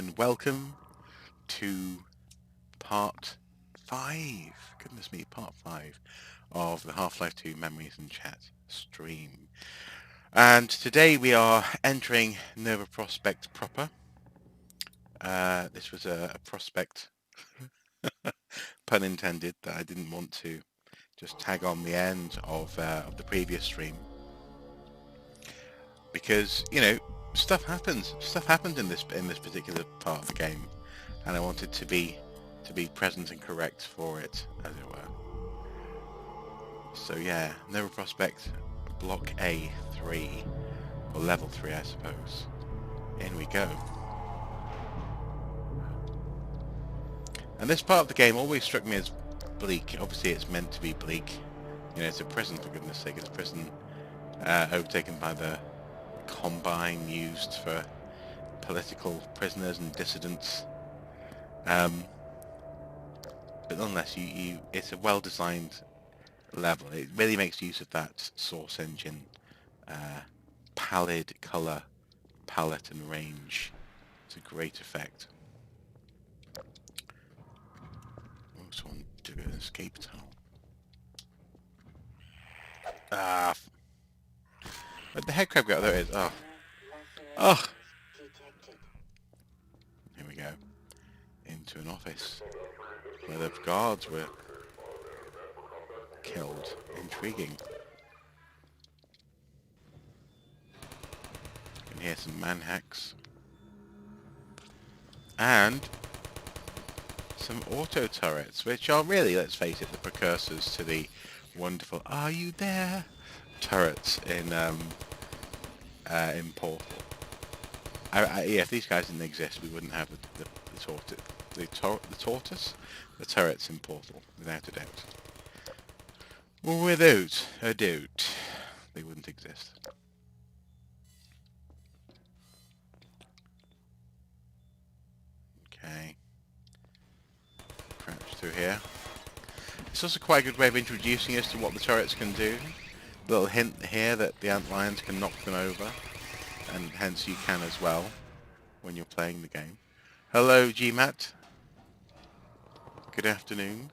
and welcome to Part 5. Goodness me, Part 5 of the Half-Life 2 Memories and Chat stream. And today we are entering Nova Prospekt proper. This was a prospect, pun intended, that I didn't want to just tag on the end of the previous stream. Because, you know, stuff happens. Stuff happened in this particular part of the game, and I wanted to be present and correct for it, as it were. So yeah, Nova Prospekt, Block A3, or Level 3, I suppose. In we go. And this part of the game always struck me as bleak. Obviously, it's meant to be bleak. You know, it's a prison, for goodness sake. It's a prison overtaken by the Combine used for political prisoners and dissidents. But nonetheless, it's a well-designed level. It really makes use of that Source Engine pallid colour palette and range. It's a great effect. I also want to go an escape tunnel. Where'd the head crab go? There it is. Oh. Oh! Here we go. Into an office where the guards were killed. Intriguing. You can hear some manhacks. And some auto turrets, which are really, let's face it, the precursors to the wonderful "Are you there?" turrets in Portal. Yeah, if these guys didn't exist, we wouldn't have the turrets in Portal, without a doubt. Well, without a doubt, they wouldn't exist. Okay. Crouch through here. It's also quite a good way of introducing us to what the turrets can do. A little hint here that the antlions can knock them over, and hence you can as well when you're playing the game. Hello, GMAT. Good afternoon.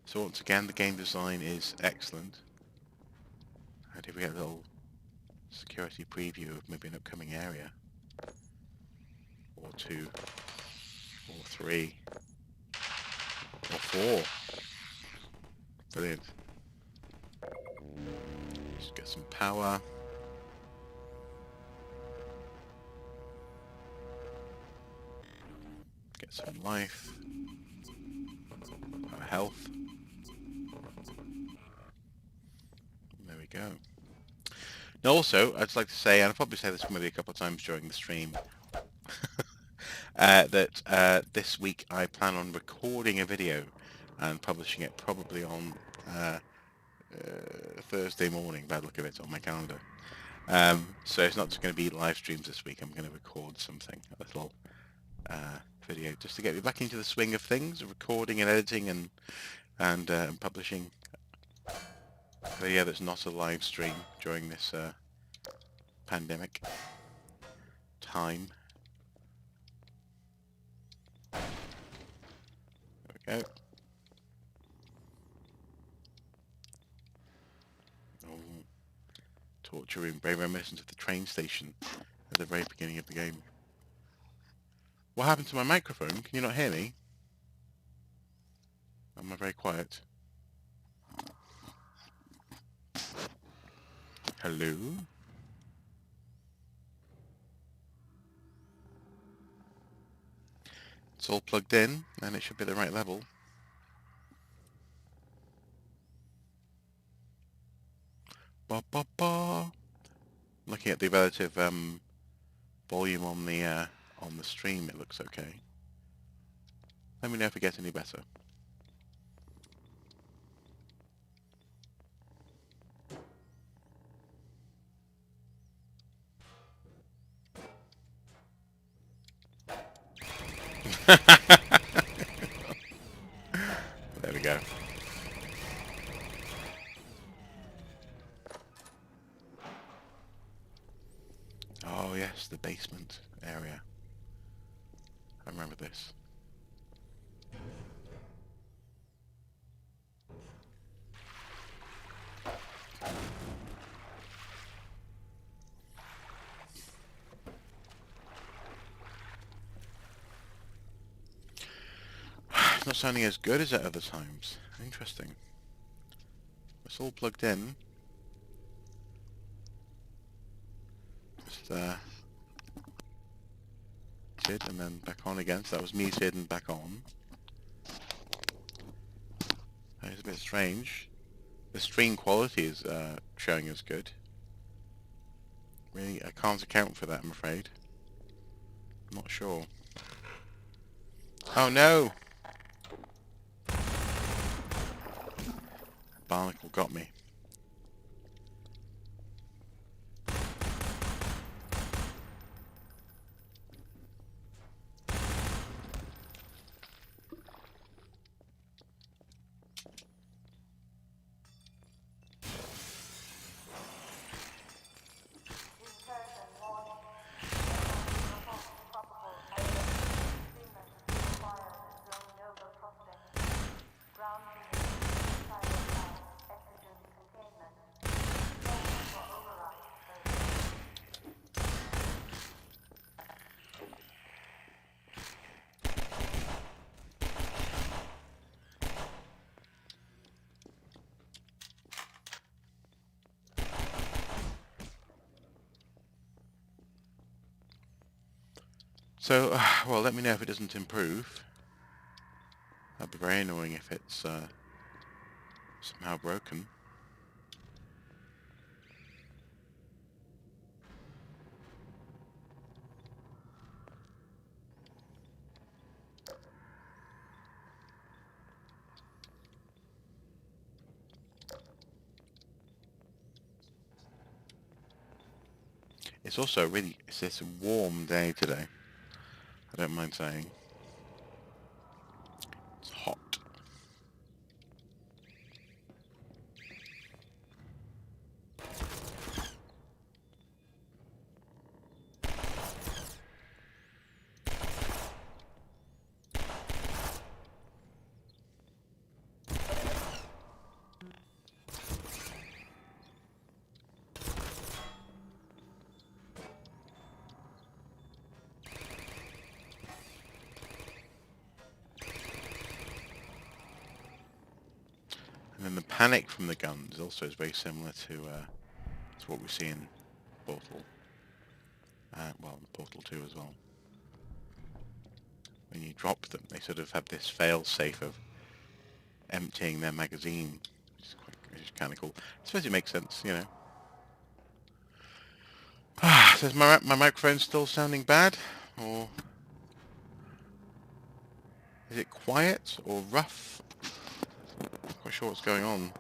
So once again, the game design is excellent. And if we get a little security preview of maybe an upcoming area, or 2, or 3, or 4. Brilliant. Just get some power. Get some life. Health. There we go. Now also, I'd like to say, and I'll probably say this maybe a couple of times during the stream, that this week I plan on recording a video and publishing it probably on Thursday morning, by the look of it on my calendar. So it's not just going to be live streams this week. I'm going to record something, a little video, just to get me back into the swing of things, recording and editing and publishing. But yeah, that's not a live stream during this pandemic time. There we go. Oh, torture room, very reminiscent of the train station at the very beginning of the game. What happened to my microphone? Can you not hear me? Am I very quiet? Hello? It's all plugged in, and it should be the right level. Ba ba ba. Looking at the relative volume on the stream, it looks okay. Let me know if it gets any better. There we go. Oh yes, the basement area. I remember this. It's not sounding as good as at other times. Interesting. It's all plugged in. Just muted and then back on again. So that was muted and back on. It's a bit strange. The stream quality is showing as good. Really, I can't account for that, I'm afraid. I'm not sure. Oh no! Barnacle got me. So, well, let me know if it doesn't improve. That'd be very annoying if it's somehow broken. It's also it's this warm day today. I don't mind saying. It's hot. And then the panic from the guns also is very similar to what we see in Portal. Well, Portal 2 as well. When you drop them, they sort of have this fail-safe of emptying their magazine, which is kind of cool. I suppose it makes sense, you know. So is my microphone still sounding bad? Or is it quiet or rough? Not quite sure what's going on.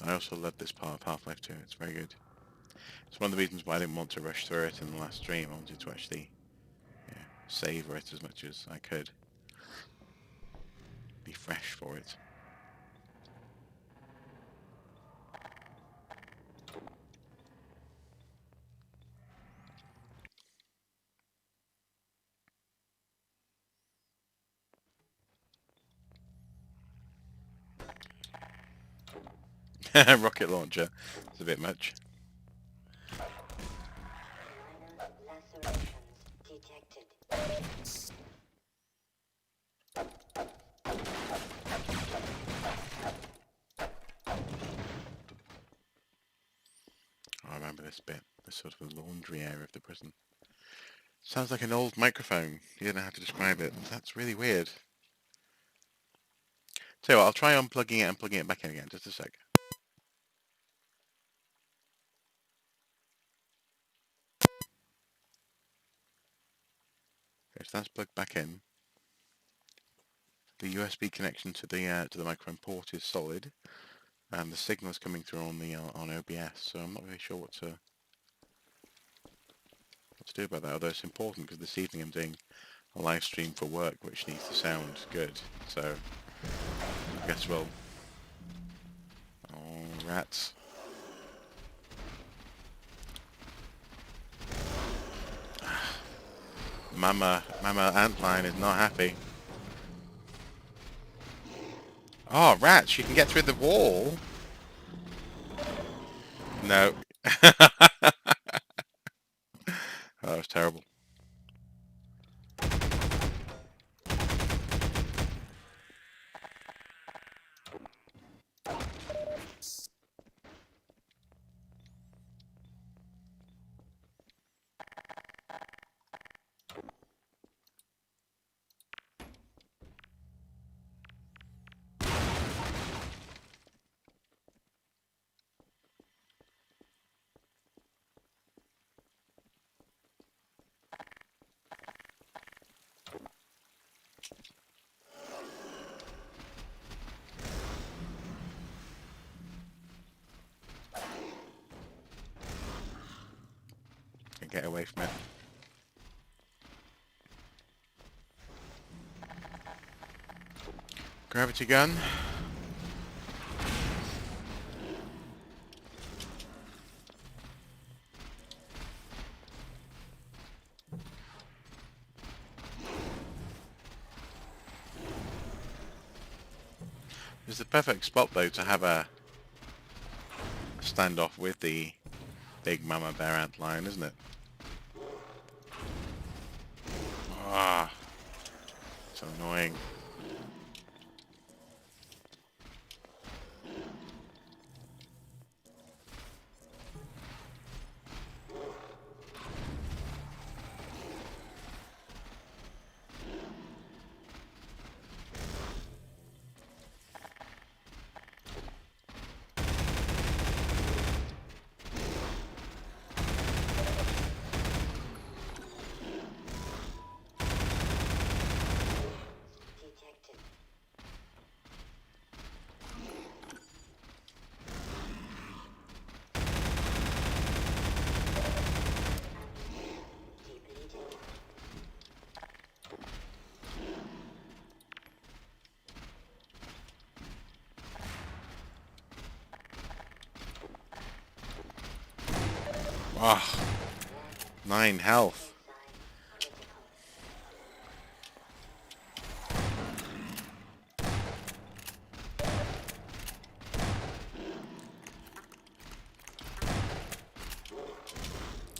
I also love this part of Half-Life 2. It's very good. It's one of the reasons why I didn't want to rush through it in the last stream. I wanted to actually savor it as much as I could. Be fresh for it. Rocket launcher. It's a bit much. I remember this bit. This sort of the laundry area of the prison. Sounds like an old microphone. You don't know how to describe it. That's really weird. Tell you what, I'll try unplugging it and plugging it back in again. Just a sec. Okay, so that's plugged back in. The USB connection to the microphone port is solid, and the signal's coming through on the on OBS. So I'm not really sure what to do about that. Although it's important because this evening I'm doing a live stream for work, which needs to sound good. So I guess we'll. Oh, rats! Mama Antline is not happy. Oh, rats! You can get through the wall. No. Oh, that was terrible. Can get away from it. Gravity gun. It's the perfect spot though to have a standoff with the big mama bear ant lion, isn't it? Ah, so annoying. Ah, 9 health.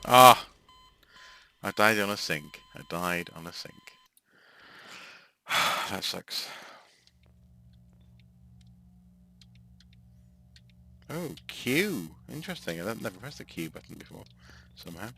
Ah, I died on a sink. I died on a sink. That sucks. Oh, Q. Interesting. I've never pressed the Q button before, somehow.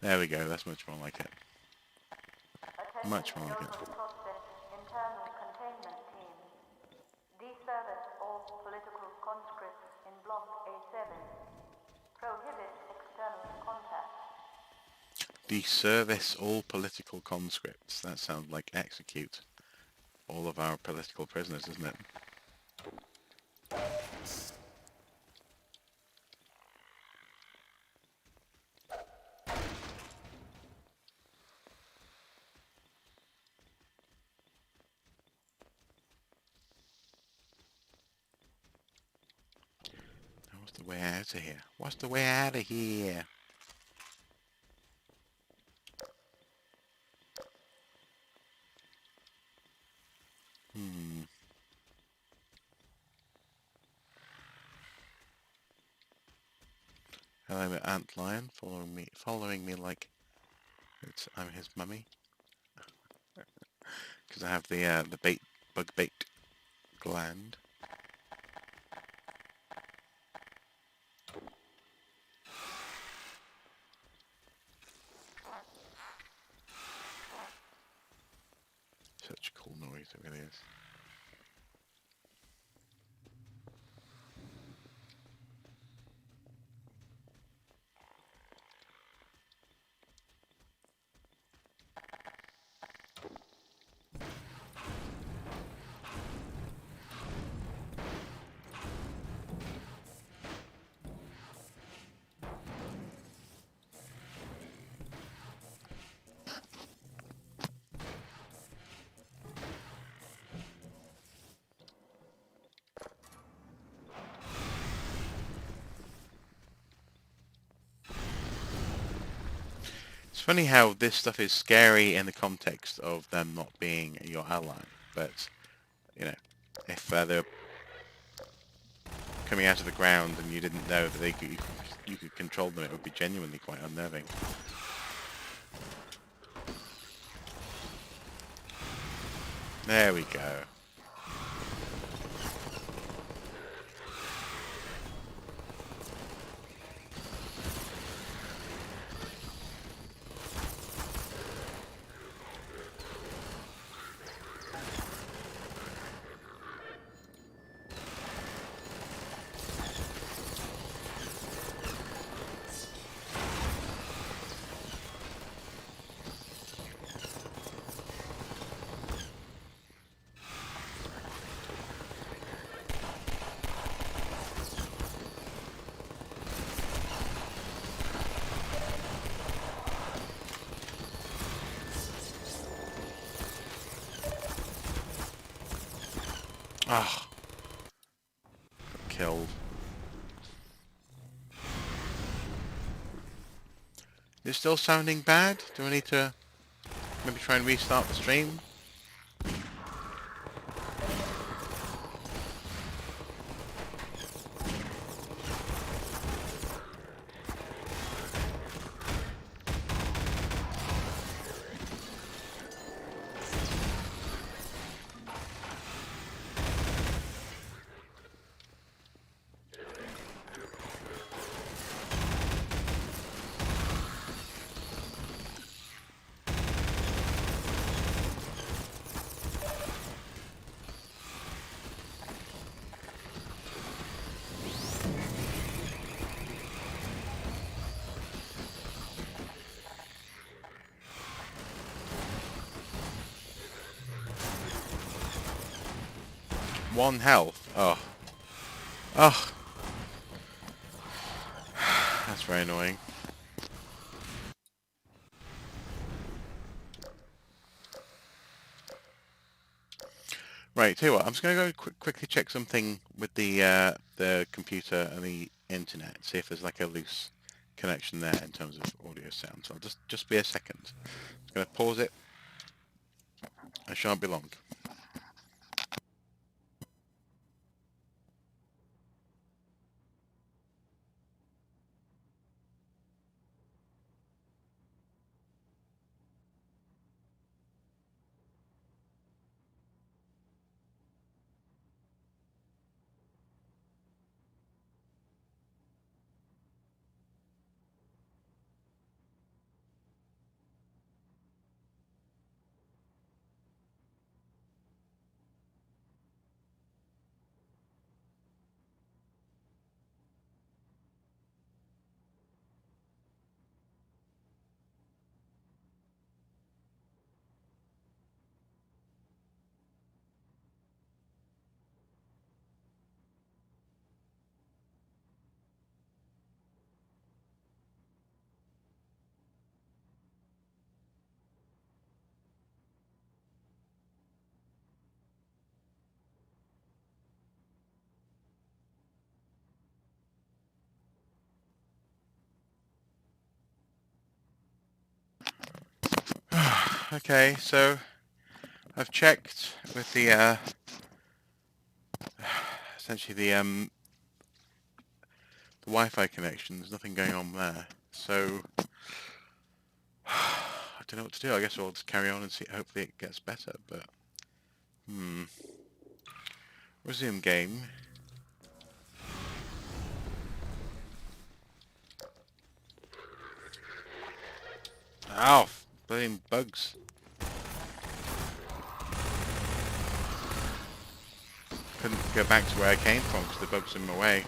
There we go. That's much more like it. Much more like it. Internal containment team. Deservice all political conscripts in Block A7. Prohibit external contact. Deservice all political conscripts. That sounds like execute all of our political prisoners, doesn't it? What's the way out of here? What's the way out of here? Hmm. Hello, antlion, following me like I'm his mummy. Because I have the bug bait gland. Such a cool noise, it really is. It's funny how this stuff is scary in the context of them not being your ally, but, you know, if they're coming out of the ground and you didn't know that you could control them, it would be genuinely quite unnerving. There we go. Ah, got killed. Is it still sounding bad? Do I need to maybe try and restart the stream? One health. Oh. Oh. That's very annoying. Right, tell you what, I'm just going to go quickly check something with the computer and the internet, see if there's like a loose connection there in terms of audio sound. So I'll just be a second. I'm going to pause it. I shan't be long. Okay, so I've checked with the essentially the Wi-Fi connection. There's nothing going on there, so I don't know what to do. I guess we'll just carry on and see. Hopefully it gets better. But resume game. Ow! Bloody bugs. Couldn't go back to where I came from because the bugs in my way.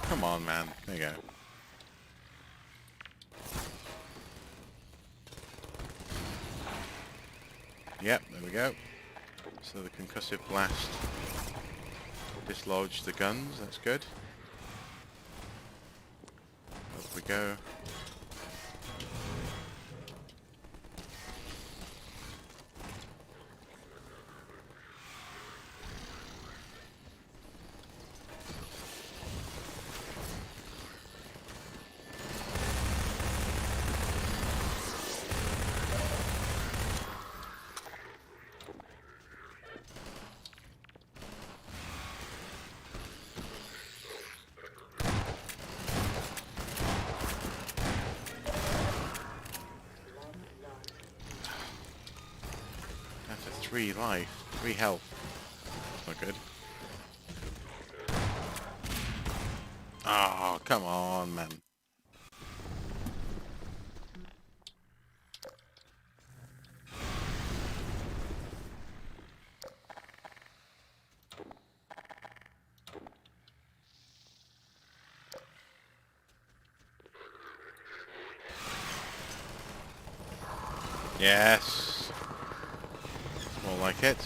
Come on, man. There you go. Yep, there we go. So the concussive blast dislodged the guns. That's good. Up we go. That's a 3 life. 3 health. That's not good. Oh, come on, man. Yes. More like it.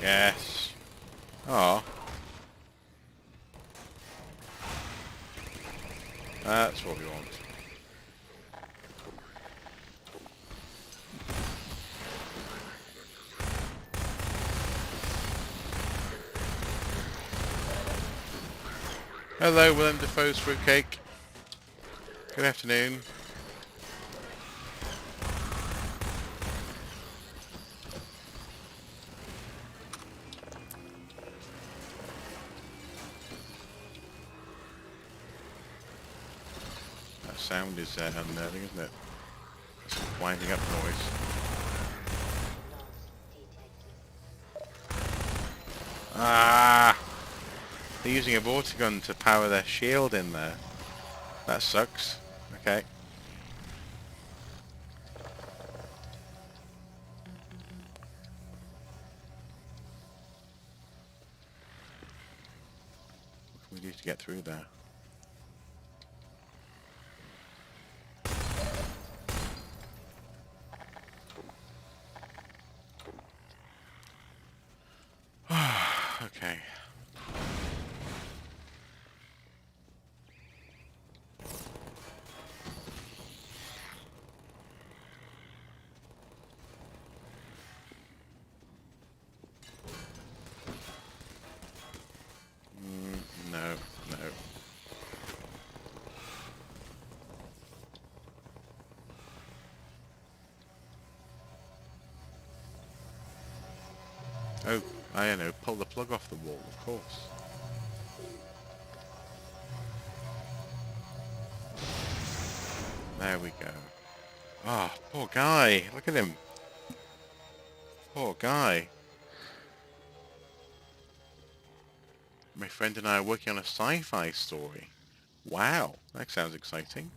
Yes. Oh. That's what we want. Hello, Willem Dafoe's fruitcake. Good afternoon. That sound is unnerving, isn't it? It's a winding up noise. Ah! They're using a vortigun to power their shield in there. That sucks. Okay. What can we do to get through there? Okay. No, no. Oh, I know. Pull the plug off the wall, of course. There we go. Oh, poor guy. Look at him. Poor guy. My friend and I are working on a sci-fi story. Wow, that sounds exciting.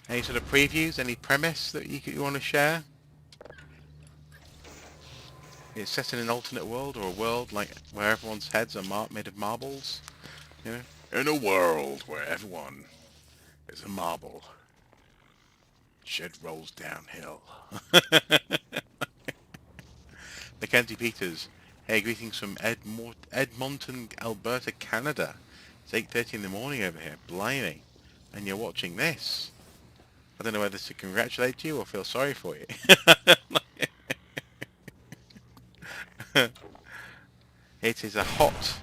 Any sort of previews? Any premise that you want to share? It's set in an alternate world, or a world like where everyone's heads are made of marbles. You know, in a world where everyone is a marble, shit rolls downhill. Mackenzie Peters. Hey, greetings from Edmonton, Alberta, Canada. It's 8:30 in the morning over here. Blimey. And you're watching this. I don't know whether to congratulate you or feel sorry for you. It is a hot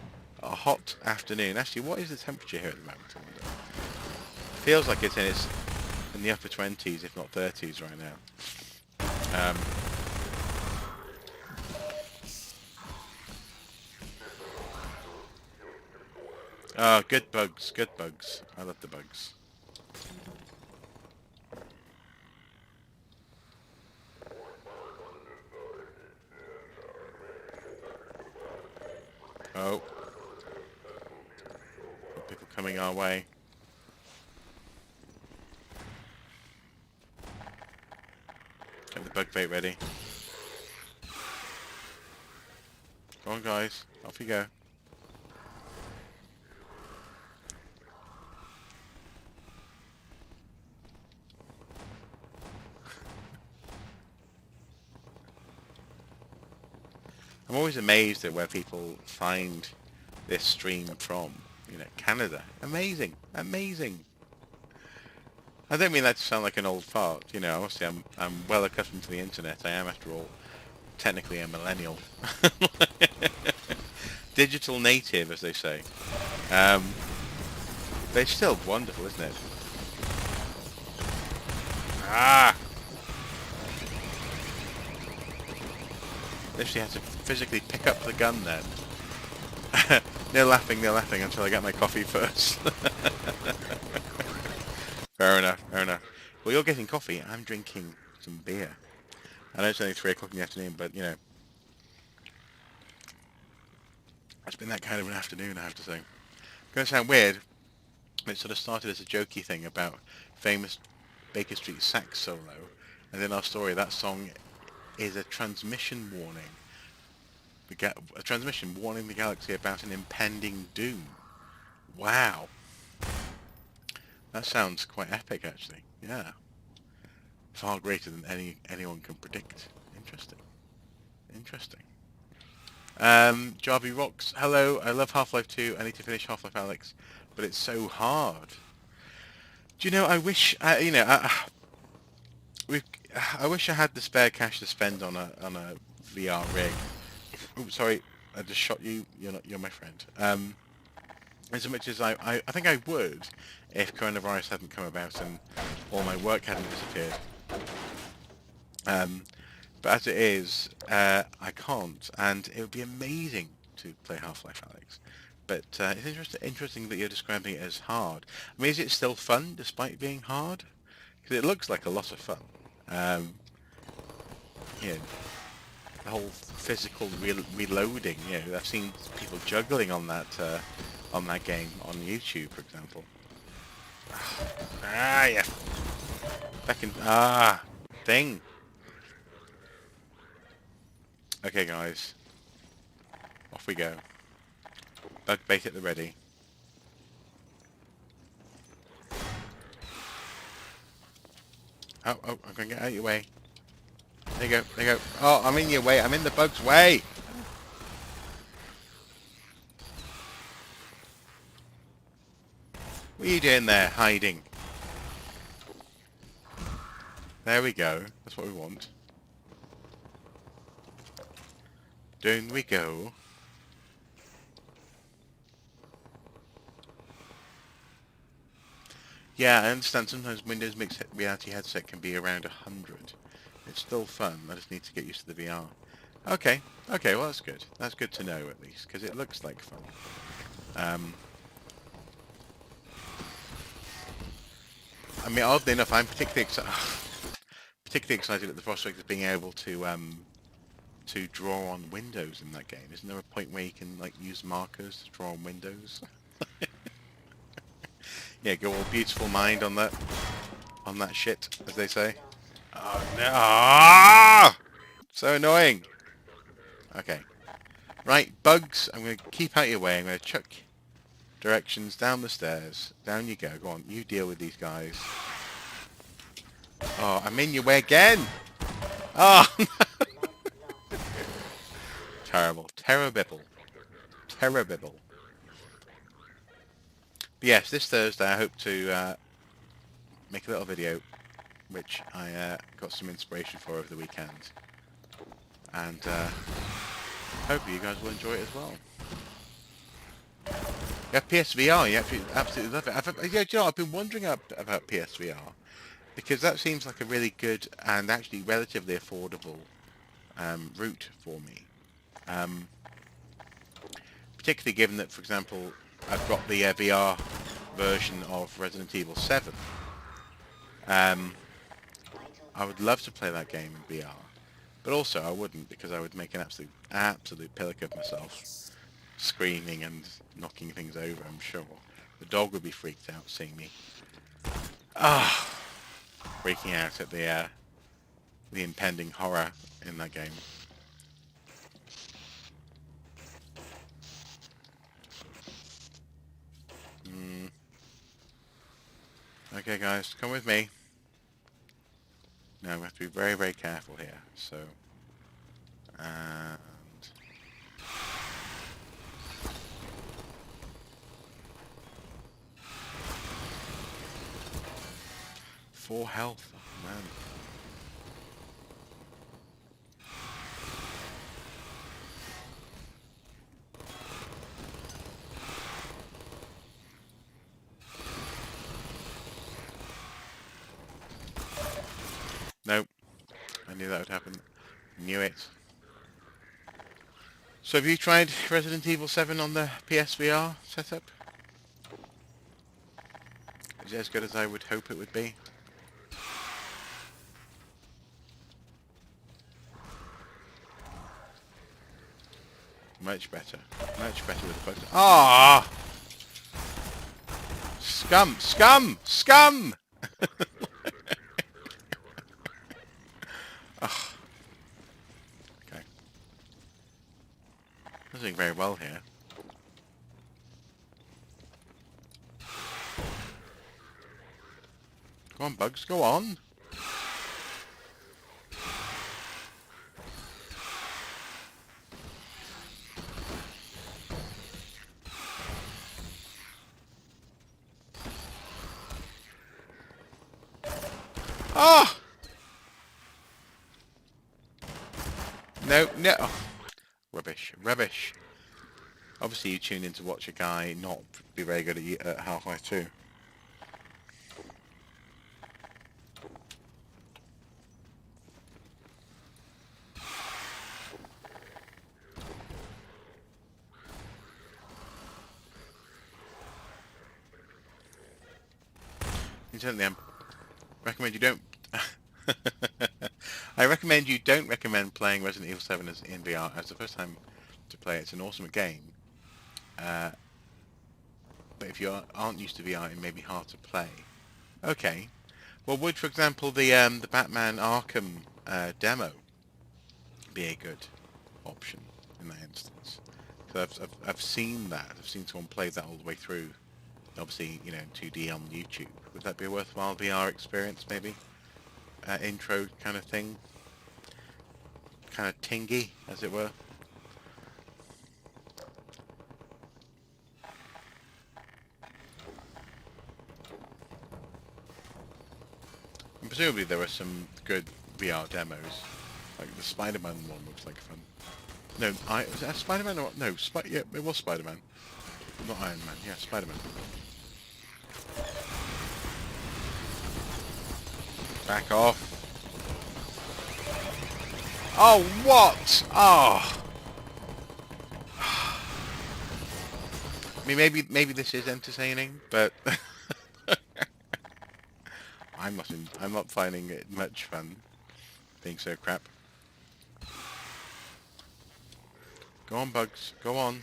afternoon. Actually, what is the temperature here at the moment? I wonder. Feels like it's in the upper 20s, if not 30s right now. Oh, good bugs, good bugs. I love the bugs. Oh, got people coming our way. Get the bug bait ready. Go on, guys. Off you go. I'm always amazed at where people find this stream from. You know, Canada. Amazing. Amazing. I don't mean that to sound like an old fart. You know, obviously I'm well accustomed to the internet. I am, after all, technically a millennial. Digital native, as they say. But it's still wonderful, isn't it? Ah! Literally had to physically pick up the gun then. They're laughing until I get my coffee first. Fair enough, fair enough. Well, you're getting coffee, I'm drinking some beer. I know it's only 3 o'clock in the afternoon, but, you know, it's been that kind of an afternoon, I have to say. It's going to sound weird. It sort of started as a jokey thing about famous Baker Street sax solo, and in our story, that song is a transmission warning. A transmission warning the galaxy about an impending doom. Wow. That sounds quite epic, actually. Yeah. Far greater than anyone can predict. Interesting. Interesting. Jarvie Rocks. Hello, I love Half-Life 2. I need to finish Half-Life Alyx, but it's so hard. Do you know, I wish, you know, I wish I had the spare cash to spend on a VR rig. Oops, sorry, I just shot you. You're my friend. As much as I think I would if coronavirus hadn't come about and all my work hadn't disappeared. But as it is, I can't, and it would be amazing to play Half-Life Alyx. But it's interesting that you're describing it as hard. I mean, is it still fun despite being hard? Because it looks like a lot of fun. You know, the whole physical reloading. You know, I've seen people juggling on that game on YouTube, for example. Ah, yeah. Thing. Okay, guys. Off we go. Bug bait at the ready. Oh, I'm going to get out of your way. There you go, there you go. Oh, I'm in your way. I'm in the bug's way. What are you doing there, hiding? There we go. That's what we want. Down we go. Yeah, I understand sometimes Windows Mixed Reality Headset can be around 100. It's still fun. I just need to get used to the VR. Okay, okay, well that's good. That's good to know at least, because it looks like fun. I mean, oddly enough, I'm particularly excited at the prospect of being able to draw on windows in that game. Isn't there a point where you can like use markers to draw on windows? Yeah, go all beautiful mind on that shit, as they say. Oh no! Ah! So annoying. Okay, right, bugs. I'm going to keep out your way. I'm going to chuck directions down the stairs. Down you go. Go on, you deal with these guys. Oh, I'm in your way again. Oh, terrible, terrible, terrible. But yes, this Thursday I hope to make a little video, which I got some inspiration for over the weekend, and hopefully you guys will enjoy it as well. Yeah, PSVR, you absolutely love it. Yeah, do you know, I've been wondering about PSVR because that seems like a really good and actually relatively affordable route for me. Particularly given that, for example, I've got the VR version of Resident Evil 7. I would love to play that game in VR, but also I wouldn't because I would make an absolute pillock of myself, screaming and knocking things over, I'm sure. The dog would be freaked out seeing me. Freaking out at the impending horror in that game. Okay guys, come with me. Now we have to be very, very careful here. So, and 4 health, oh, man. Nope, I knew that would happen. Knew it. So have you tried Resident Evil 7 on the PSVR setup? Is it as good as I would hope it would be? Much better. Much better with the bugs. Ah! Scum! Scum! Scum! Oh, okay. I'm doing very well here. Go on, bugs, go on! Ah! No, no! Oh, rubbish, rubbish. Obviously you tune in to watch a guy not be very good at Half-Life 2. Incidentally, recommend you don't... I recommend you don't recommend playing Resident Evil 7 in VR as the first time to play it. It's an awesome game. But if you aren't used to VR, it may be hard to play. Okay. Well, would, for example, the Batman Arkham demo be a good option in that instance? Because I've seen that. I've seen someone play that all the way through. Obviously, you know, in 2D on YouTube. Would that be a worthwhile VR experience, maybe? Intro kind of thing? Kind of tingy, as it were? And presumably there are some good VR demos. Like the Spider-Man one looks like fun. No, was that Spider-Man or... No, yeah, it was Spider-Man. Not Iron Man, yeah, Spider-Man. Back off. Oh, what? Oh. I mean, maybe this is entertaining, but I'm not finding it much fun being so crap. Go on, bugs. Go on.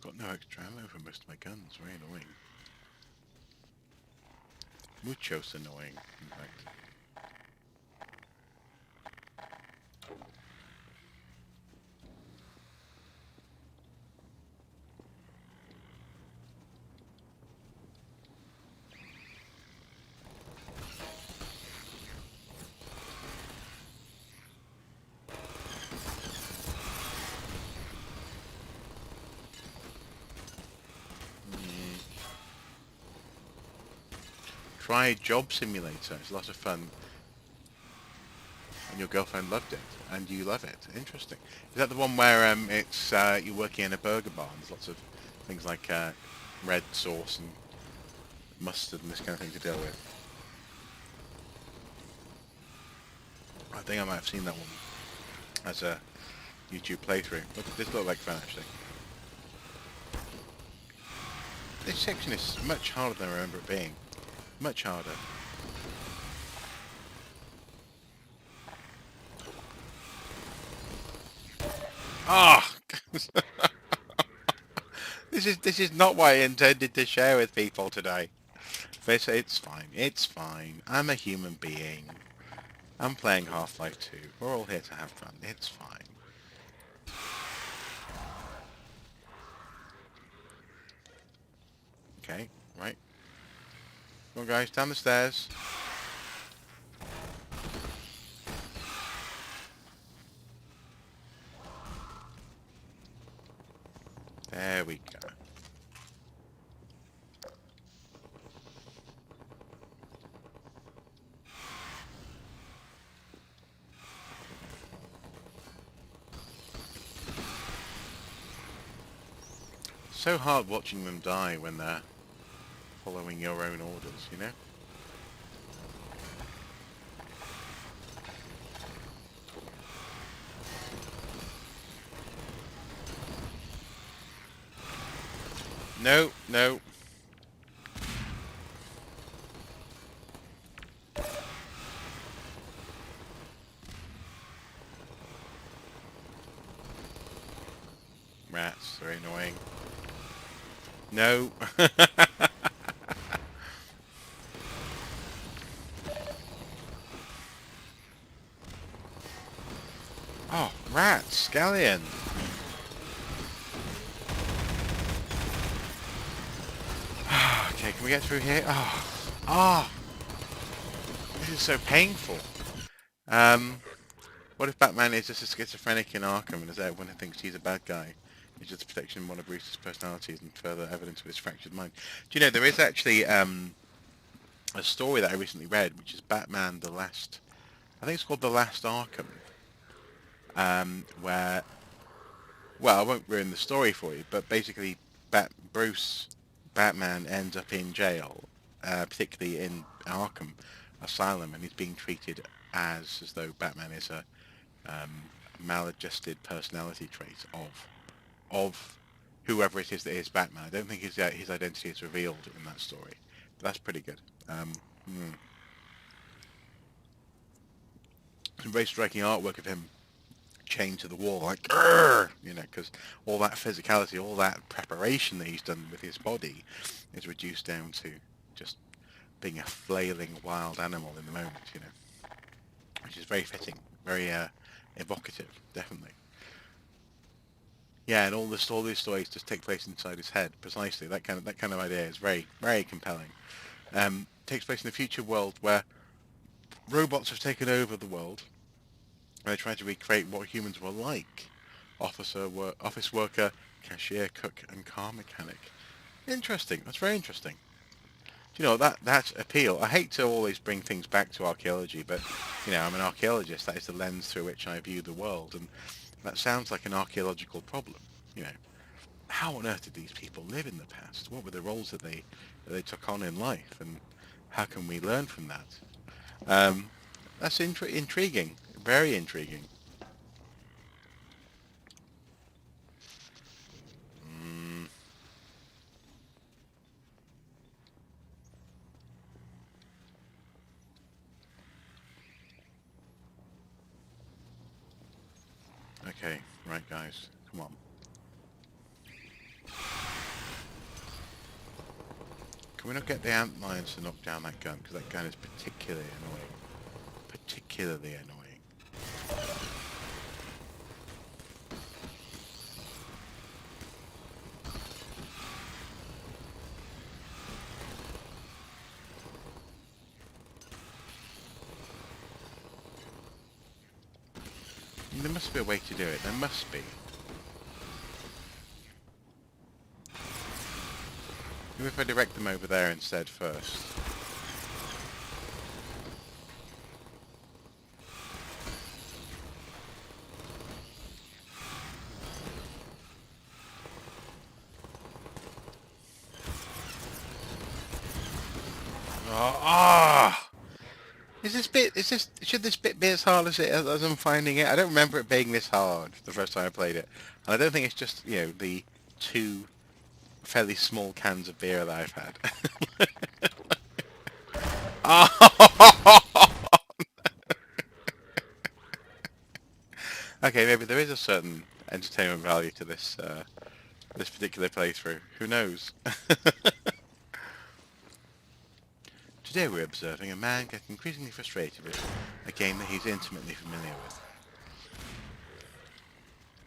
I've got no extra ammo for most of my guns. Very annoying. Muchos annoying, in fact. Try Job Simulator. It's a lot of fun. And your girlfriend loved it. And you love it. Interesting. Is that the one where it's you're working in a burger bar and there's lots of things like red sauce and mustard and this kind of thing to deal with? I think I might have seen that one as a YouTube playthrough. This looked like fun actually. This section is much harder than I remember it being. Much harder. Ah! This is not what I intended to share with people today. It's fine. It's fine. I'm a human being. I'm playing Half-Life 2. We're all here to have fun. It's fine. Okay, right. Come on guys, down the stairs. There we go. So hard watching them die when they're following your own orders, you know? No, no. Rats, very annoying. No. Oh, rats, scallion. Okay, can we get through here? Oh, oh, this is so painful. What if Batman is just a schizophrenic in Arkham and as everyone thinks he's a bad guy? He's just protecting one of Bruce's personalities and further evidence of his fractured mind. Do you know, there is actually a story that I recently read, which is Batman the Last... I think it's called The Last Arkham, where... Well, I won't ruin the story for you, but basically Batman ends up in jail, particularly in Arkham Asylum, and he's being treated as though Batman is a maladjusted personality trait of whoever it is that is Batman. I don't think his identity is revealed in that story, but that's pretty good. Some very striking artwork of him chained to the wall, like, "Grr!" You know, because all that physicality, all that preparation that he's done with his body is reduced down to just being a flailing wild animal in the moment, you know, which is very fitting, very evocative, definitely. Yeah, and all these stories just take place inside his head. Precisely, that kind of idea is very, very compelling. Takes place in a future world where robots have taken over the world. And they try to recreate what humans were like: office worker, cashier, cook, and car mechanic. Interesting. That's very interesting. Do you know that appeal? I hate to always bring things back to archaeology, but you know, I'm an archaeologist. That is the lens through which I view the world, and That sounds like an archaeological problem. You know, how on earth did these people live in the past? What were the roles that they took on in life, and how can we learn from that? Um, that's intriguing, very intriguing. Mm, okay, right, guys, come on. Can we not get the ant lions to knock down that gun? Because that gun is particularly annoying. Particularly annoying. There must be a way to do it. There must be. Maybe if I direct them over there instead first. Oh, ah! Should this bit be as hard as I'm finding it? I don't remember it being this hard the first time I played it. And I don't think it's just, the two fairly small cans of beer that I've had. Oh! Okay, maybe there is a certain entertainment value to this particular playthrough. Who knows? Today we're observing a man get increasingly frustrated with a game that he's intimately familiar with.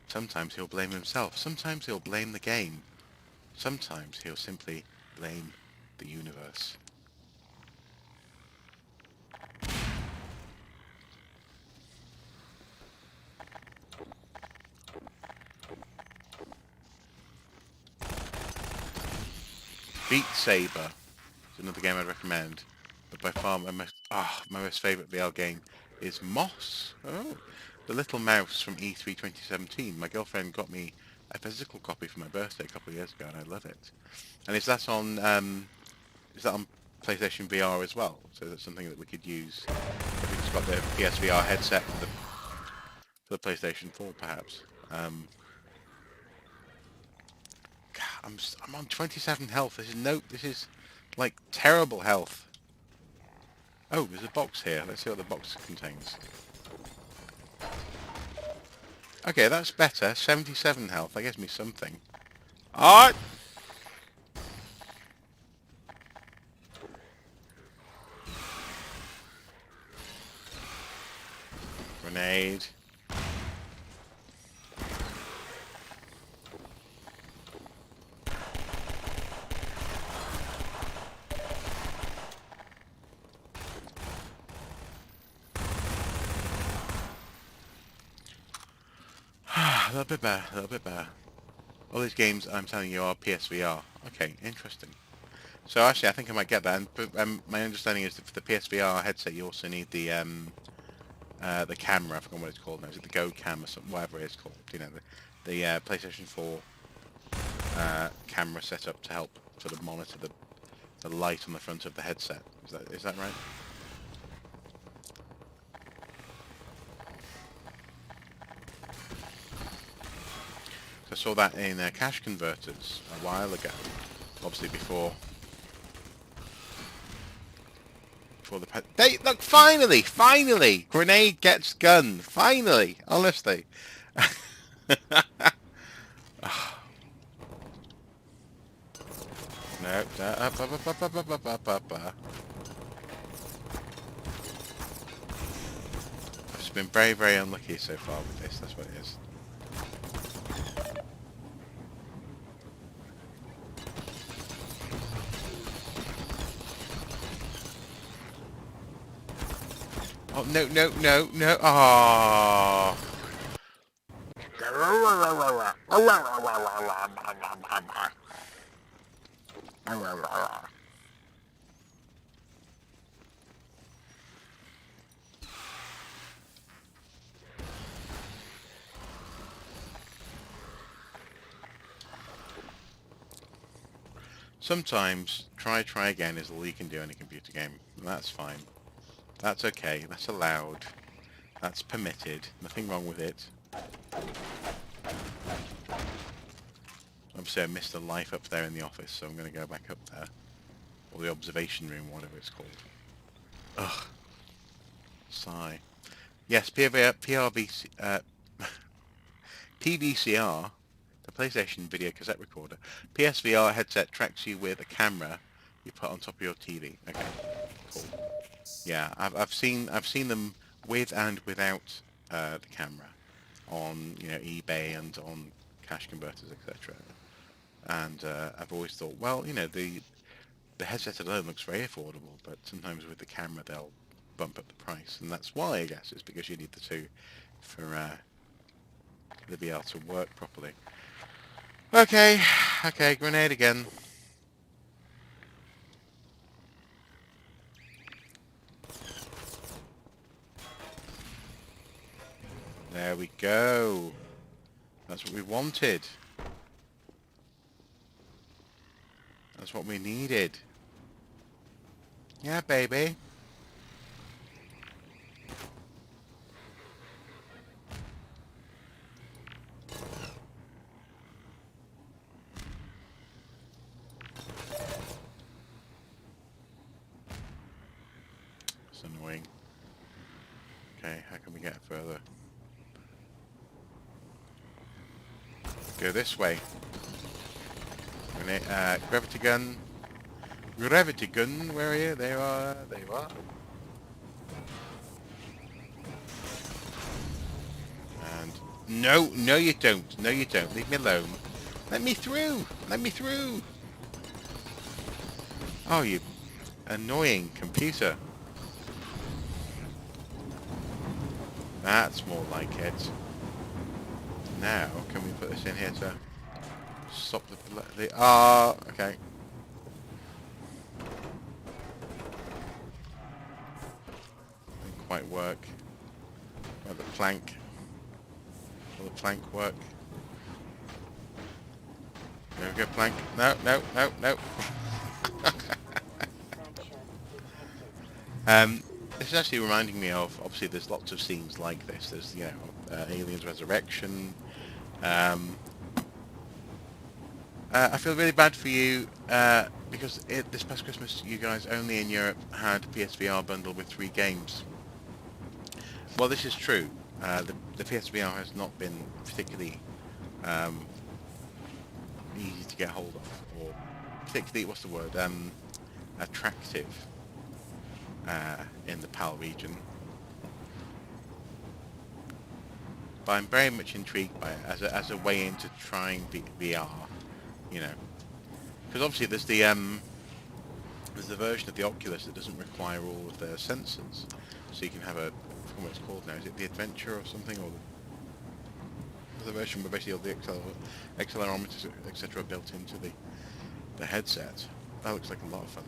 Sometimes he'll blame himself, sometimes he'll blame the game, sometimes he'll simply blame the universe. Beat Saber is another game I'd recommend, but by far my most favourite VR game is Moss. Oh, the little mouse from E3 2017. My girlfriend got me a physical copy for my birthday a couple of years ago, and I love it. And is that on PlayStation VR as well? So that's something that we could use if we just got the PSVR headset for the PlayStation 4, perhaps. I'm on 27 health. This is like terrible health. Oh, there's a box here. Let's see what the box contains. Okay, that's better. 77 health. That gives me something. Ah! Grenade. A little bit better. A little bit better. All these games I'm telling you are PSVR. Okay, interesting. So actually, I think I might get that. And my understanding is that for the PSVR headset, you also need the camera. I forgot what it's called now. Is it the Go Cam or something? Whatever it's called. You know, the PlayStation 4 camera setup to help sort of monitor the light on the front of the headset. Is that right? I saw that in cache converters a while ago. Obviously before the They look, finally, grenade gets gun. Finally, honestly. No, no, up. I've just been very, very unlucky so far with this. That's what it is. Oh no, no, no, no! Oh. Sometimes try again is all you can do in a computer game. And that's fine. That's okay. That's allowed. That's permitted. Nothing wrong with it. Obviously I missed a life up there in the office, so I'm going to go back up there. Or the observation room, whatever it's called. Ugh. Sigh. Yes, PRVC, PVCR, the PlayStation video cassette recorder. PSVR headset tracks you with a camera you put on top of your TV. Okay, cool. Yeah, I've seen them with and without the camera on eBay and on cash converters, etc. And I've always thought, well, the headset alone looks very affordable, but sometimes with the camera they'll bump up the price, and that's why, I guess, it's because you need the two for the VR to work properly. Okay, okay, grenade again. There we go. That's what we wanted. That's what we needed. Yeah, baby. It's annoying. Okay, how can we get further? Go this way. Gravity gun. Gravity gun, where are you? There you are. There you are. And no, no you don't. No you don't. Leave me alone. Let me through. Let me through. Oh, you annoying computer. That's more like it. Now, can we put this in here to stop the okay. Didn't quite work. Oh, the plank. Will the plank work? There we go, plank. No, no, no, no. This is actually reminding me of, obviously there's lots of scenes like this. There's, Aliens Resurrection. Um, I feel really bad for you because this past Christmas you guys only in Europe had PSVR bundle with 3 games. Well, this is true. The PSVR has not been particularly um, easy to get hold of, or particularly, what's the word, attractive in the PAL region. But I'm very much intrigued by it as a way into trying VR, you know. Because obviously there's the version of the Oculus that doesn't require all of the sensors, so you can have I forget what it's called now. Is it the Adventure or something, or the version where basically all the accelerometers, etc., built into the headset? That looks like a lot of fun.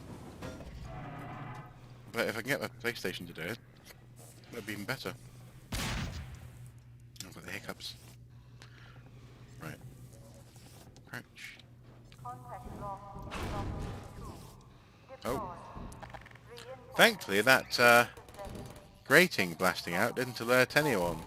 But if I can get a PlayStation to do it, that'd be even better. I've got the hiccups. Right. Crouch. Contact lost in Block B2. Oh. Deploy. Thankfully Reinforcements that presented. grating blasting out didn't alert anyone.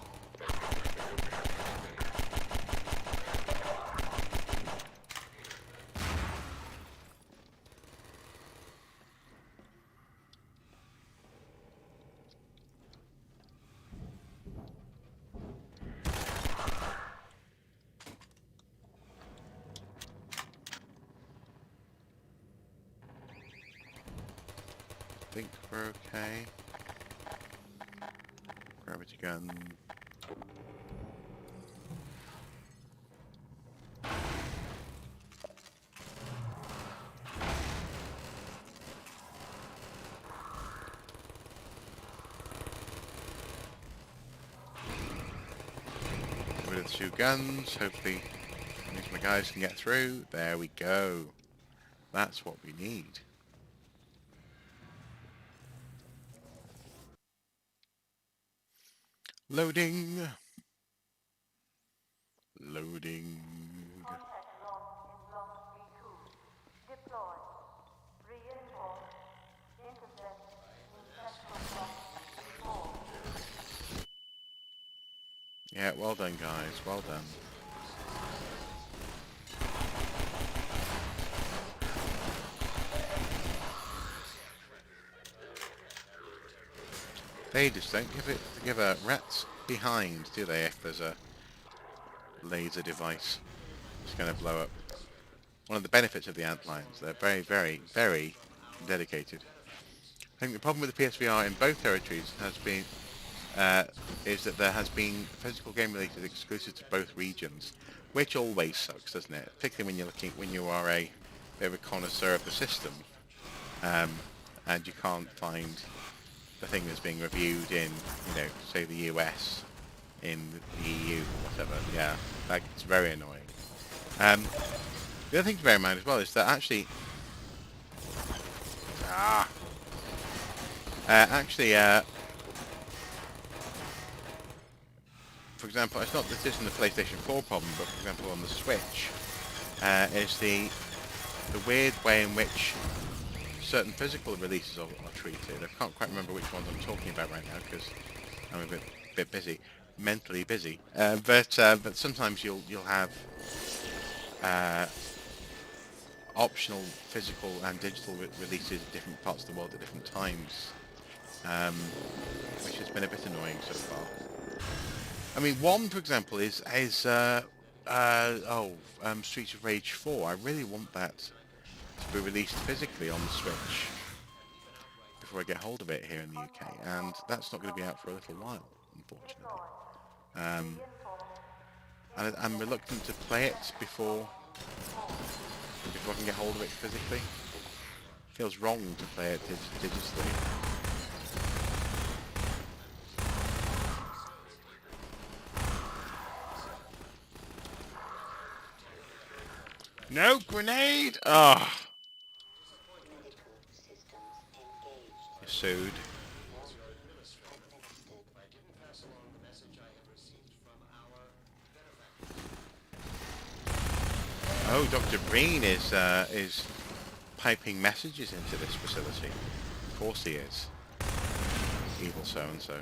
I think we're okay. Gravity gun. Rid of the 2 guns. Hopefully these my guys can get through. There we go. That's what we need. Loading. Loading. Contact lost in Block B2. Deploy. Yeah, well done, guys. Well done. They just don't give a rat's behind, do they? If there's a laser device, it's going to blow up. One of the benefits of the Antlions, they're very, very, very dedicated. I think the problem with the PSVR in both territories has been uh, is that there has been physical game releases exclusive to both regions, which always sucks, doesn't it? Particularly when you are a bit of a connoisseur of the system, um, and you can't find the thing that's being reviewed in, say the US, in the EU or whatever. Yeah, that's very annoying. Um, the other thing to bear in mind as well is that ah, actually, for example, it's not that this is the PlayStation 4 problem, but for example on the Switch, is the weird way in which certain physical releases are treated. I can't quite remember which ones I'm talking about right now because I'm a bit busy, mentally busy. But sometimes you'll have uh, optional physical and digital releases in different parts of the world at different times, um, which has been a bit annoying so far. I mean, one, for example, is Streets of Rage 4. I really want that to be released physically on the Switch before I get hold of it here in the UK, and that's not going to be out for a little while, unfortunately. Um, and I'm reluctant to play it before I can get hold of it physically. Feels wrong to play it digitally. No grenade! Ah, oh, you're sued. Oh, Dr. Breen is piping messages into this facility. Of course he is. Evil so-and-so.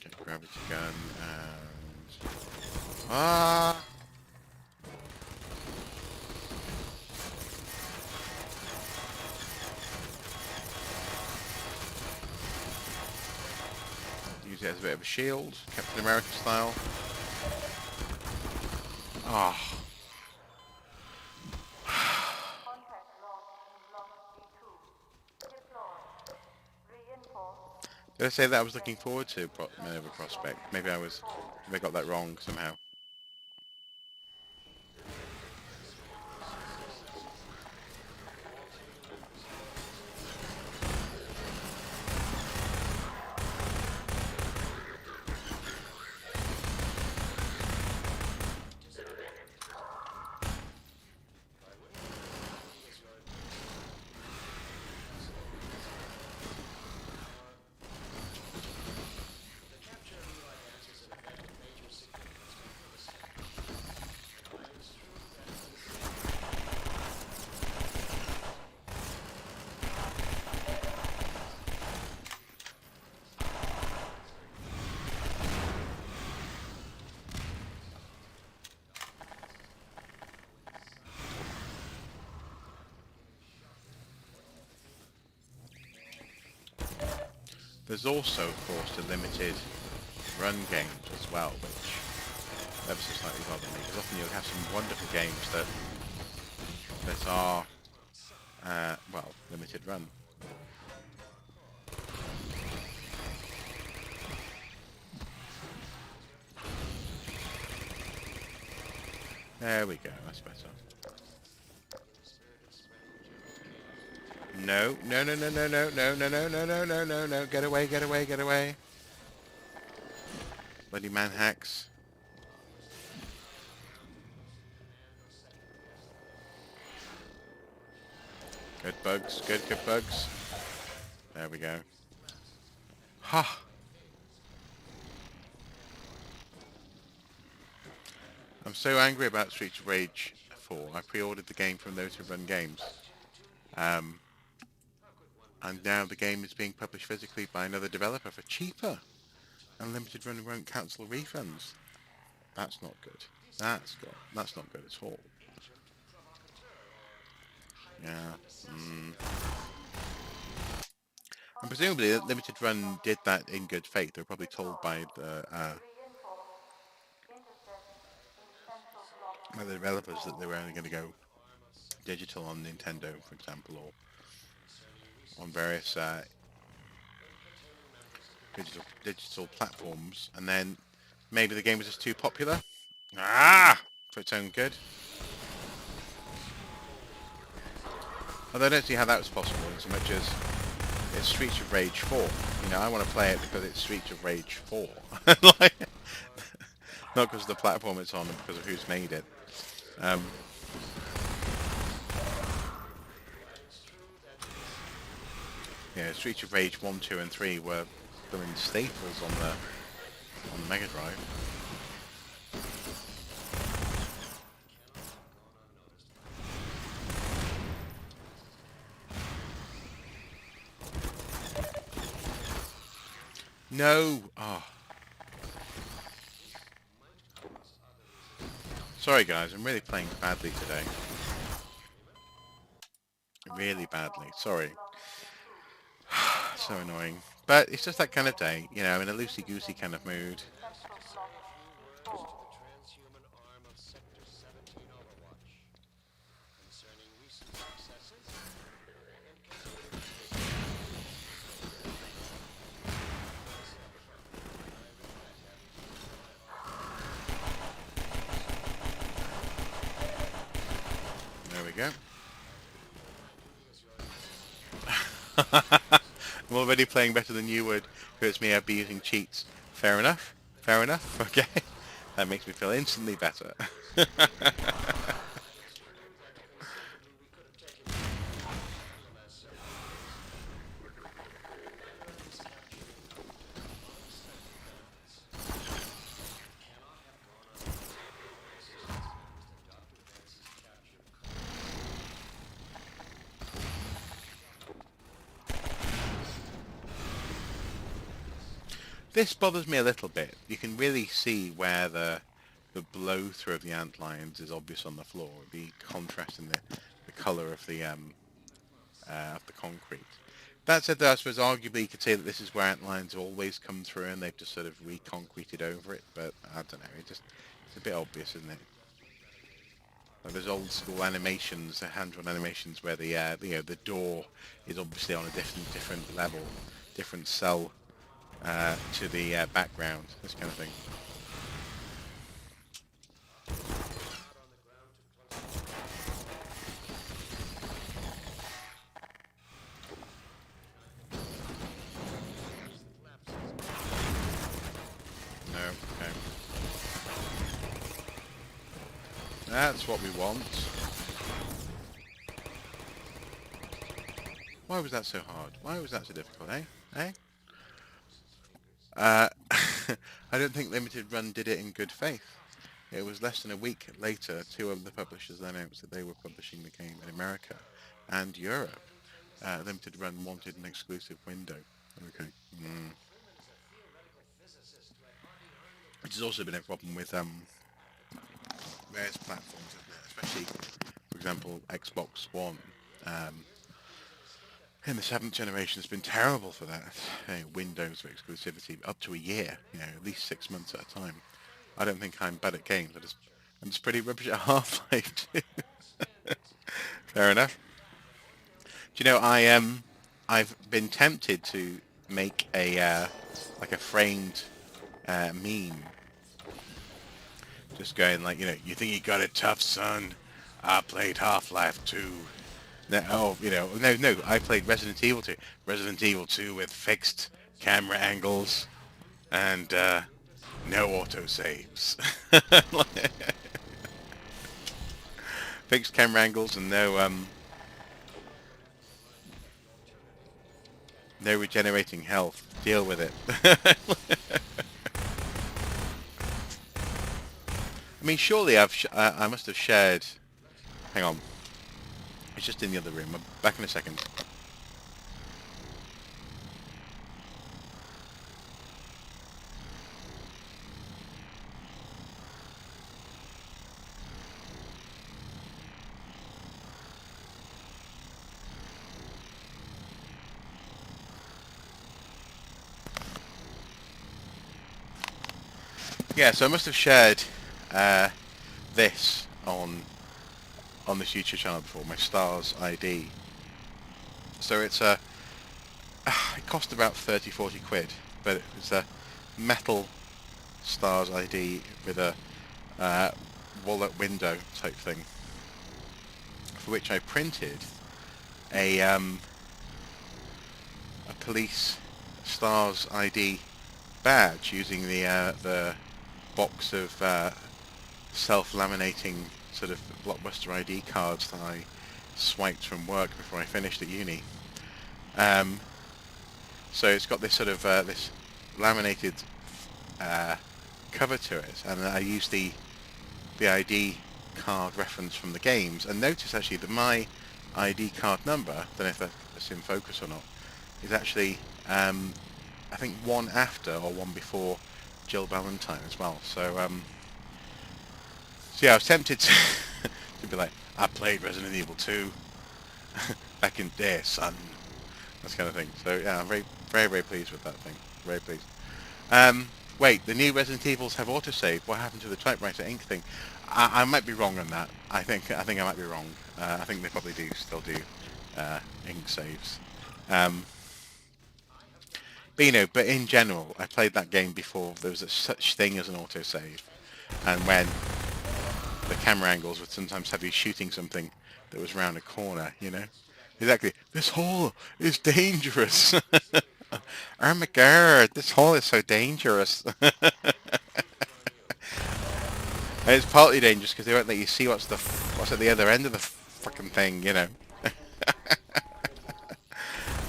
Get gravity gun and... Ah! Use it as a bit of a shield, Captain America style. Ah. Oh. Contact lost in Block B2. Deploy. Reinforce. Did I say that I was looking forward to Minerva Prospect? Maybe I got that wrong somehow. There's also, of course, the limited run games as well, which ever so slightly bother me, because often you'll have some wonderful games that are, well, limited run. There we go, that's better. No, no, no, no, no, no, no, no, no, no, no, no, no, no, get away, get away, get away. Bloody man hacks. Good bugs, good bugs. There we go. Ha! I'm so angry about Streets of Rage before. I pre-ordered the game from Limited Run Games. Um, and now the game is being published physically by another developer for cheaper. And Limited Run won't cancel refunds. That's not good. That's not good at all. Yeah. Mm. And presumably Limited Run did that in good faith. They were probably told by the developers that they were only going to go digital on Nintendo, for example, or on various digital platforms, and then maybe the game was just too popular. For its own good. Although I don't see how that was possible in so much as it's Streets of Rage 4. You know, I want to play it because it's Streets of Rage 4. Like, not because of the platform it's on and because of who's made it. Yeah, Streets of Rage 1, 2 and 3 were blooming staples on the Mega Drive. No! Oh. Sorry guys, I'm really playing badly today. Really badly. Sorry. So annoying. But it's just that kind of day, you know, in a loosey-goosey kind of mood. There we go. I'm already playing better than you would, because it's me, I'd be using cheats. Fair enough. Fair enough. Okay. That makes me feel instantly better. This bothers me a little bit. You can really see where the blow through of the antlions is obvious on the floor. The contrast in the colour of the concrete. That said, though, I suppose arguably you could say that this is where antlines have always come through, and they've just sort of reconcreted over it. But I don't know. It's a bit obvious, isn't it? Like there's old school animations, hand-drawn animations, where the door is obviously on a different level, different cell to the background, this kind of thing. No, okay. That's what we want. Why was that so hard? Why was that so difficult, eh? Eh? Uh, I don't think Limited Run did it in good faith. It was less than a week later, two of the publishers announced that they were publishing the game in America and Europe. Limited Run wanted an exclusive window. Okay. Mm. Which has also been a problem with various platforms, isn't it? Especially, for example, Xbox One. In the 7th generation has been terrible for that. Windows for exclusivity up to a year, at least 6 months at a time. I don't think I'm bad at games. I'm just pretty rubbish at Half-Life too. Fair enough. Do you know I've been tempted to make a like a framed meme, just going like, you think you got it tough, son? I played Half-Life 2. No, no, I played Resident Evil 2. Resident Evil 2 with fixed camera angles and no autosaves. Fixed camera angles and no regenerating health. Deal with it. I mean, surely I must have shared Hang on. It's just in the other room. I'm back in a second. Yeah, so I must have shared uh, this on this YouTube channel before, my Stars ID. So it's a it cost about 30-40 quid, but it was a metal Stars ID with a uh, wallet window type thing, for which I printed a police Stars ID badge using the box of self-laminating sort of Blockbuster ID cards that I swiped from work before I finished at uni. Um, so it's got this sort of this laminated uh, cover to it, and I used the ID card reference from the games, and notice actually that my ID card number, I don't know if that's in focus or not, is actually I think one after or one before Jill Valentine as well. So yeah, I was tempted to be like, I played Resident Evil 2 back in the day, son. That kind of thing. So yeah, I'm very, very, very pleased with that thing. Very pleased. Um, Wait, the new Resident Evils have autosave. What happened to the typewriter ink thing? I might be wrong on that. I think I might be wrong. I think they probably do still do ink saves. Um, but in general, I played that game before there was such thing as an autosave, and when the camera angles would sometimes have you shooting something that was round a corner, you know? Exactly. This hole is dangerous. Oh my god, this hole is so dangerous. And it's partly dangerous because they won't let you see what's at the other end of the fucking thing, you know.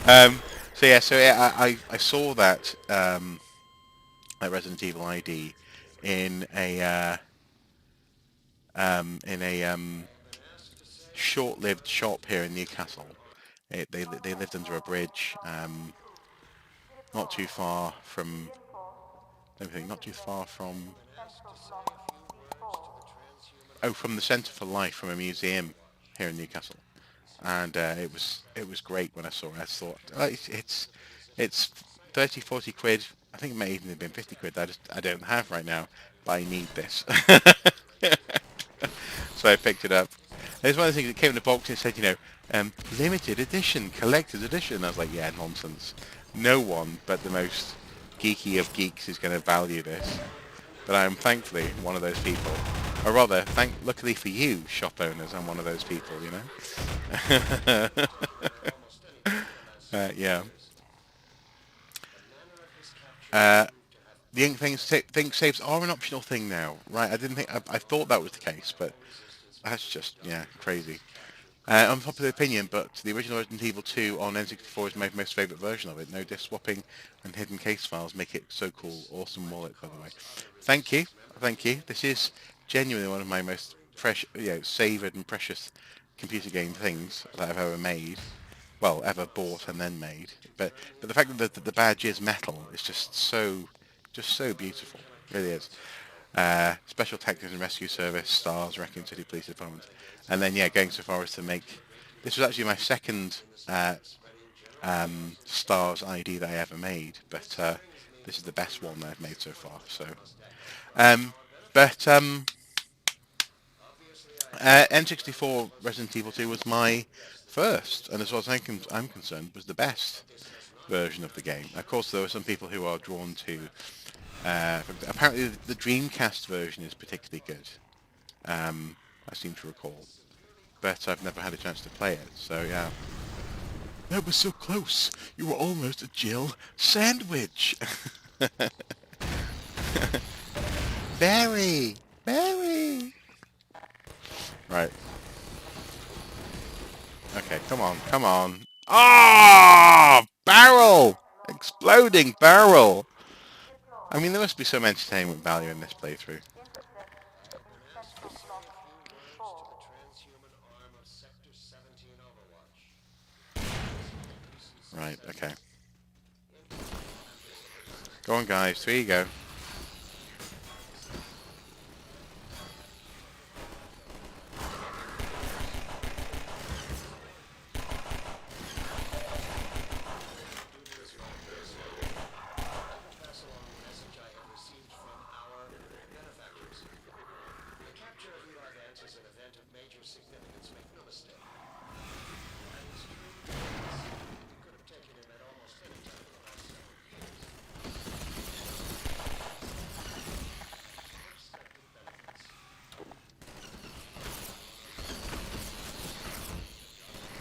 Um, so I saw that Resident Evil ID in a short-lived shop here in Newcastle. They lived under a bridge, not too far from everything, not too far from from the Centre for Life, from a museum here in Newcastle, and it was great when I saw it. I thought it's 30-40 quid. I think it may even have been 50 quid. That I don't have right now, but I need this. So I picked it up. It's one of the things that came in the box and it said, limited edition, collector's edition. I was like, yeah, nonsense. No one but the most geeky of geeks is going to value this. But I'm thankfully one of those people. Or rather, luckily for you, shop owners, I'm one of those people, you know? Yeah. Uh, the ink think saves are an optional thing now, right? I didn't think I thought that was the case, but that's just crazy. Unpopular opinion, but the original Resident Evil 2 on N64 is my most favourite version of it. No disk swapping and hidden case files make it so cool. Awesome wallet, by the way. Thank you, thank you. This is genuinely one of my most precious, savoured and precious computer game things that I've ever made. Well, ever bought and then made. But the fact that the badge is metal is just so beautiful. It really is. Special Tactics and Rescue Service, Stars, Raccoon City Police Department, and then going so far as to make this was actually my second Stars ID that I ever made, but this is the best one that I've made so far. So, um, but N64 Resident Evil 2 was my first, and as far as I'm concerned, was the best version of the game. Of course, there are some people who are drawn to. Apparently, the Dreamcast version is particularly good. I seem to recall, but I've never had a chance to play it. So yeah, that was so close. You were almost a Jill sandwich. Barry, Barry. Right. Okay. Come on. Come on. Ah! Barrel! Exploding barrel! I mean, there must be some entertainment value in this playthrough. Intercept in Central Block B4. Right, okay. Go on, guys. 3 you go.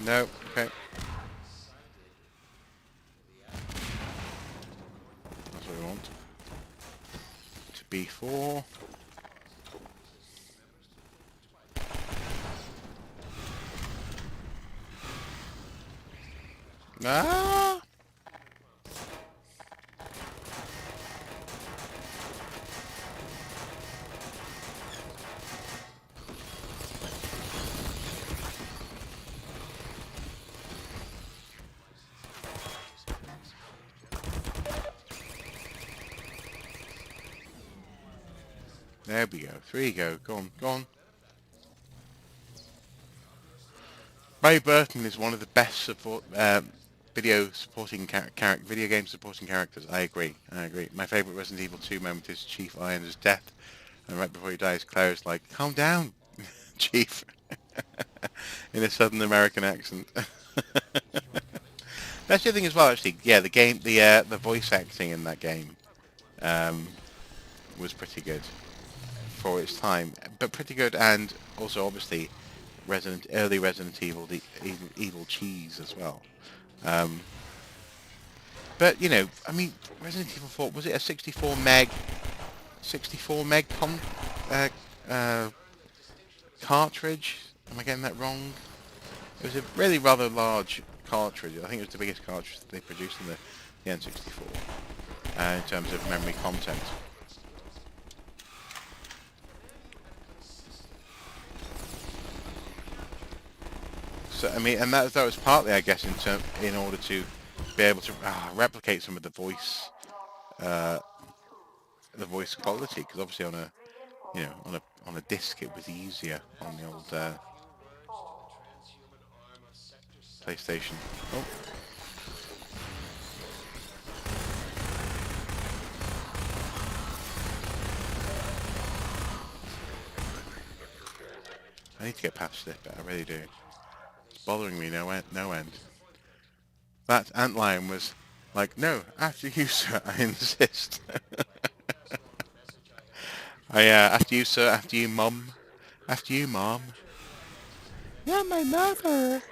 No, okay. That's what we want. To B4. Ah! There we go. 3 you go. Go on, go on. Ray Burton is one of the best video game supporting characters. I agree. I agree. My favourite Resident Evil 2 moment is Chief Irons' death, and right before he dies, Claire's like, "Calm down, Chief," in a Southern American accent. That's the other thing as well, actually. Yeah, the voice acting in that game um, was pretty good for its time, but pretty good, and also obviously early Resident Evil, the evil cheese as well. Um, but you know, I mean, Resident Evil 4, was it a 64 meg uh, uh, cartridge? Am I getting that wrong? It was a really rather large cartridge. I think it was the biggest cartridge that they produced in the N64 in terms of memory content. So I mean, and that was partly, I guess, in order to be able to replicate some of uh, the voice quality, because obviously on a disc it was easier on the old PlayStation. Oh, I need to get past this bit. I really do. It's bothering me no end. That antlion was like, no, after you, sir, I insist. After you, sir, after you, mum. After you, mom. You're my mother.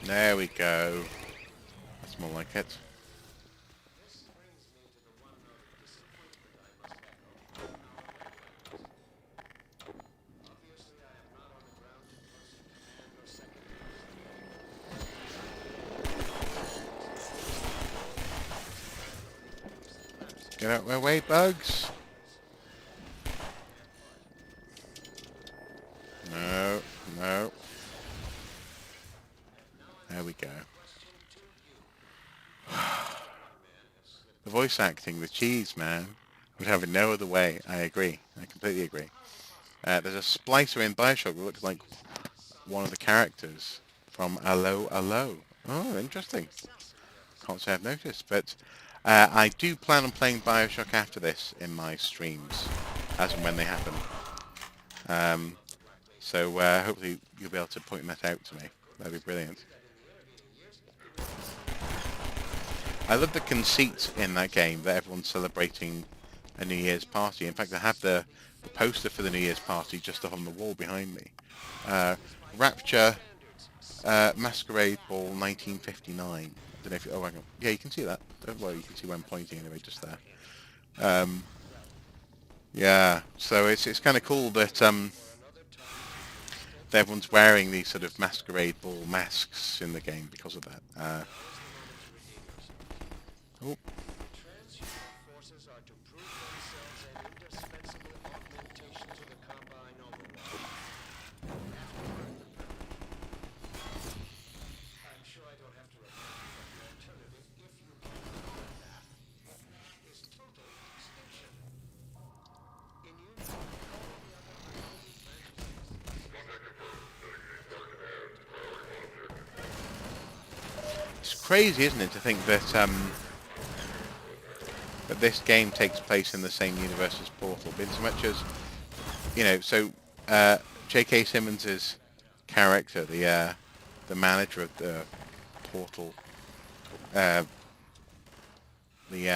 There we go. That's more like it. Get out of my way, bugs. No, no. There we go. The voice acting, the cheese, man. Would have it no other way. I agree. I completely agree. There's a splicer in Bioshock that looks like one of the characters from Allo Allo. Oh, interesting. Can't say I've noticed, but I do plan on playing Bioshock after this in my streams, as and when they happen. So hopefully you'll be able to point that out to me. That'd be brilliant. I love the conceit in that game that everyone's celebrating a New Year's party. In fact, I have the poster for the New Year's party just up on the wall behind me. Rapture Masquerade Ball 1959. I don't know if you, oh, hang on. Yeah, you can see that. Well, you can see where I'm pointing anyway, just there. Yeah, so it's kind of cool that that everyone's wearing these sort of masquerade ball masks in the game because of that. Oh, it's crazy, isn't it, to think that this game takes place in the same universe as Portal, in so much as so J.K. Simmons's character, the manager of the Portal, uh, the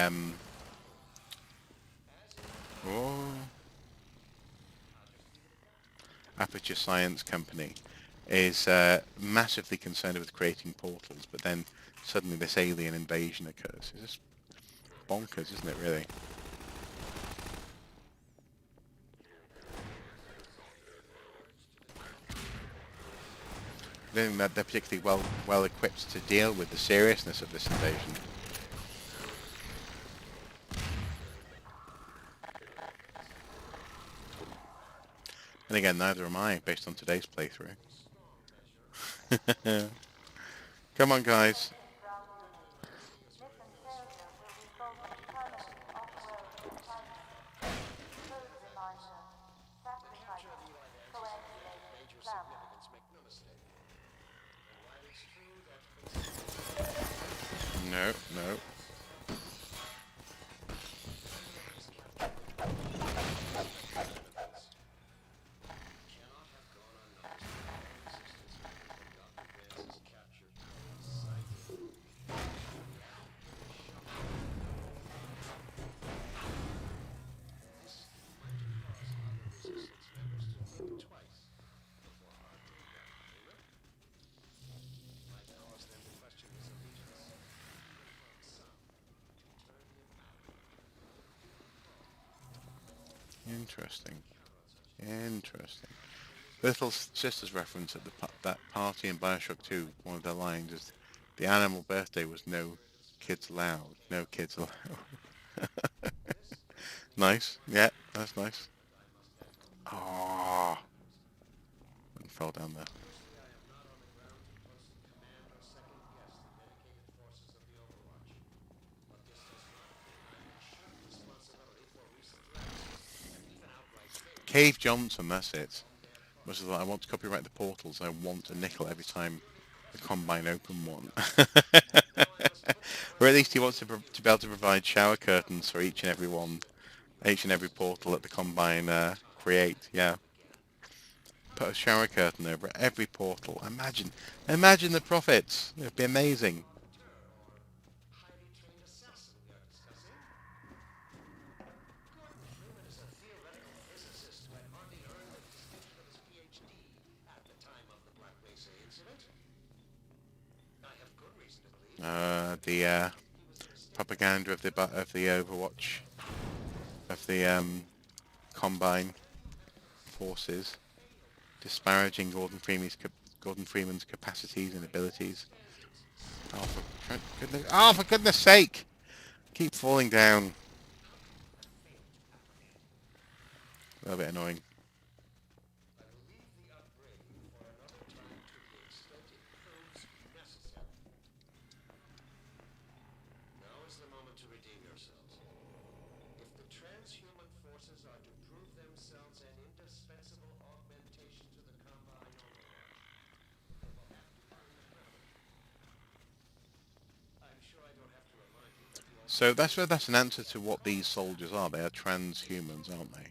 oh, Aperture Science Company, is massively concerned with creating portals, but then suddenly this alien invasion occurs. It's just bonkers, isn't it, really? I don't think that they're particularly well equipped to deal with the seriousness of this invasion. And again, neither am I, based on today's playthrough. Come on, guys. Mission failure will result in permanent off-world confinement. Code reminder. Sacrifice. Coagulated plasma. No, no. Interesting. Interesting. Little Sister's reference at that party in Bioshock 2, one of their lines is, the animal birthday was no kids allowed. No kids allowed. Nice. Yeah, that's nice. Oh, and fell down there. Cave Johnson, that's it. Was like, I want to copyright the portals. I want a nickel every time the Combine open one. Or at least he wants to be able to provide shower curtains for each and every one, each and every portal that the Combine create. Yeah, put a shower curtain over every portal. Imagine the profits. It'd be amazing. The propaganda of the Overwatch of the Combine forces, disparaging Gordon Freeman's capacities and abilities. For goodness sake! Keep falling down. A little bit annoying. So that's an answer to what these soldiers are. They are transhumans, aren't they?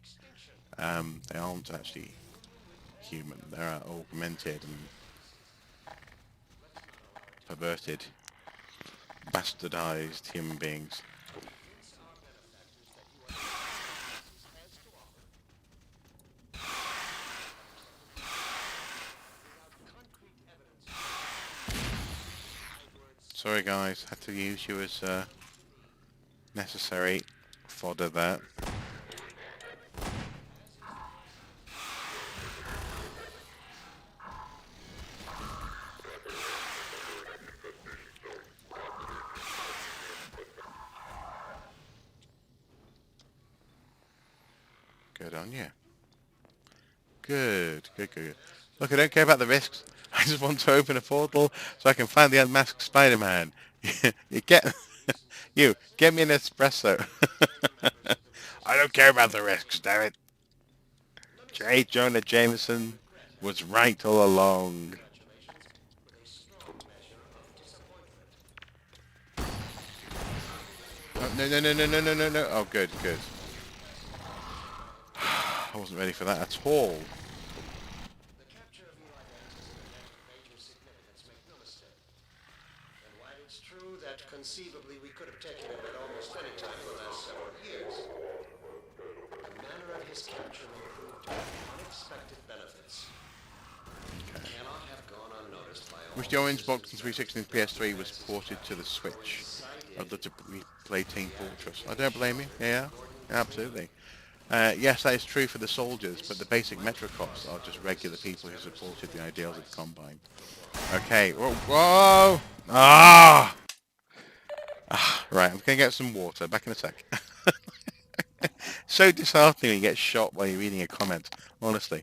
They aren't actually human. They're augmented and perverted, bastardized human beings. Sorry guys, had to use you as necessary fodder there. Good on you. Good, good, good. Look, I don't care about the risks. I just want to open a portal so I can find the unmasked Spider-Man. You get, you get me an espresso. I don't care about the risks, damn it. J. Jonah Jameson was right all along. Oh, no, no, no, no, no, no, no, no. Oh, good, good. I wasn't ready for that at all. The capture of Eli Banks is an event of major significance, make no mistake. And while it's true that conceivably we could have taken him at almost any time in the last several years, the manner of his capture will prove to have unexpected benefits. It cannot have gone unnoticed by all. Wish the orange box in 360 and PS3 was ported to the Switch. I'd love to replay Team Fortress. I don't blame you. Yeah, absolutely. Yes, that is true for the soldiers, but the basic Metro cops are just regular people who supported the ideals of the Combine. Okay. Whoa! Whoa! Right, I'm going to get some water. Back in a sec. So disheartening when you get shot while you're reading a comment. Honestly.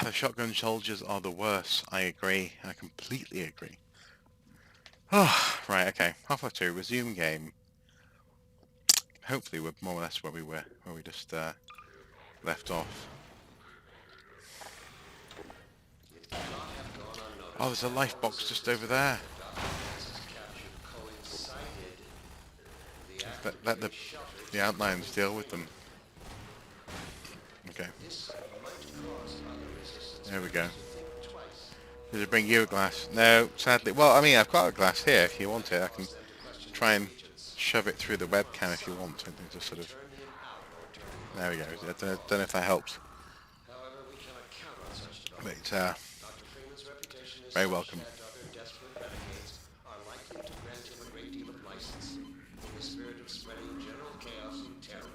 The shotgun soldiers are the worst. I agree. I completely agree. Oh, right, okay. Halfway through, resume game. Hopefully we're more or less where we were, where we just left off. It cannot have gone unnoticed. Oh, there's a life box just over there. Banks' capture coincided with the act Let, of let getting sheltered. the outlines deal with them. Okay, This might cause other resistance there we go. to think twice. Did it bring you a glass? No, sadly. Well, I mean, I've got a glass here if you want it. I can Them to question try his and allegiance. shove it through the webcam if you want. I think just sort of... Turn him out or turn him There we go. over. I don't know if that helps. However, we cannot count on such developments. But Dr. Freeman's reputation is very such welcome. that other desperate renegades are likely to grant him a great deal of license in the spirit of spreading general chaos and terror.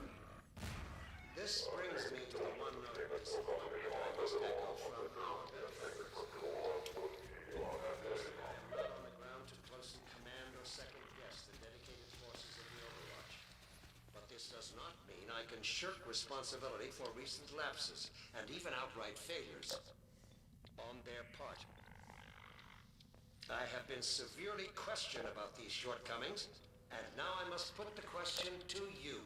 This brings me to the one note of disappointment I must echo from our benefactors. Those that I am not on the ground to closely command or second guess the dedicated forces of the Overwatch. But this does not mean I can shirk responsibility for recent lapses and even outright failures on their part. I have been severely questioned about these shortcomings, and now I must put the question to you.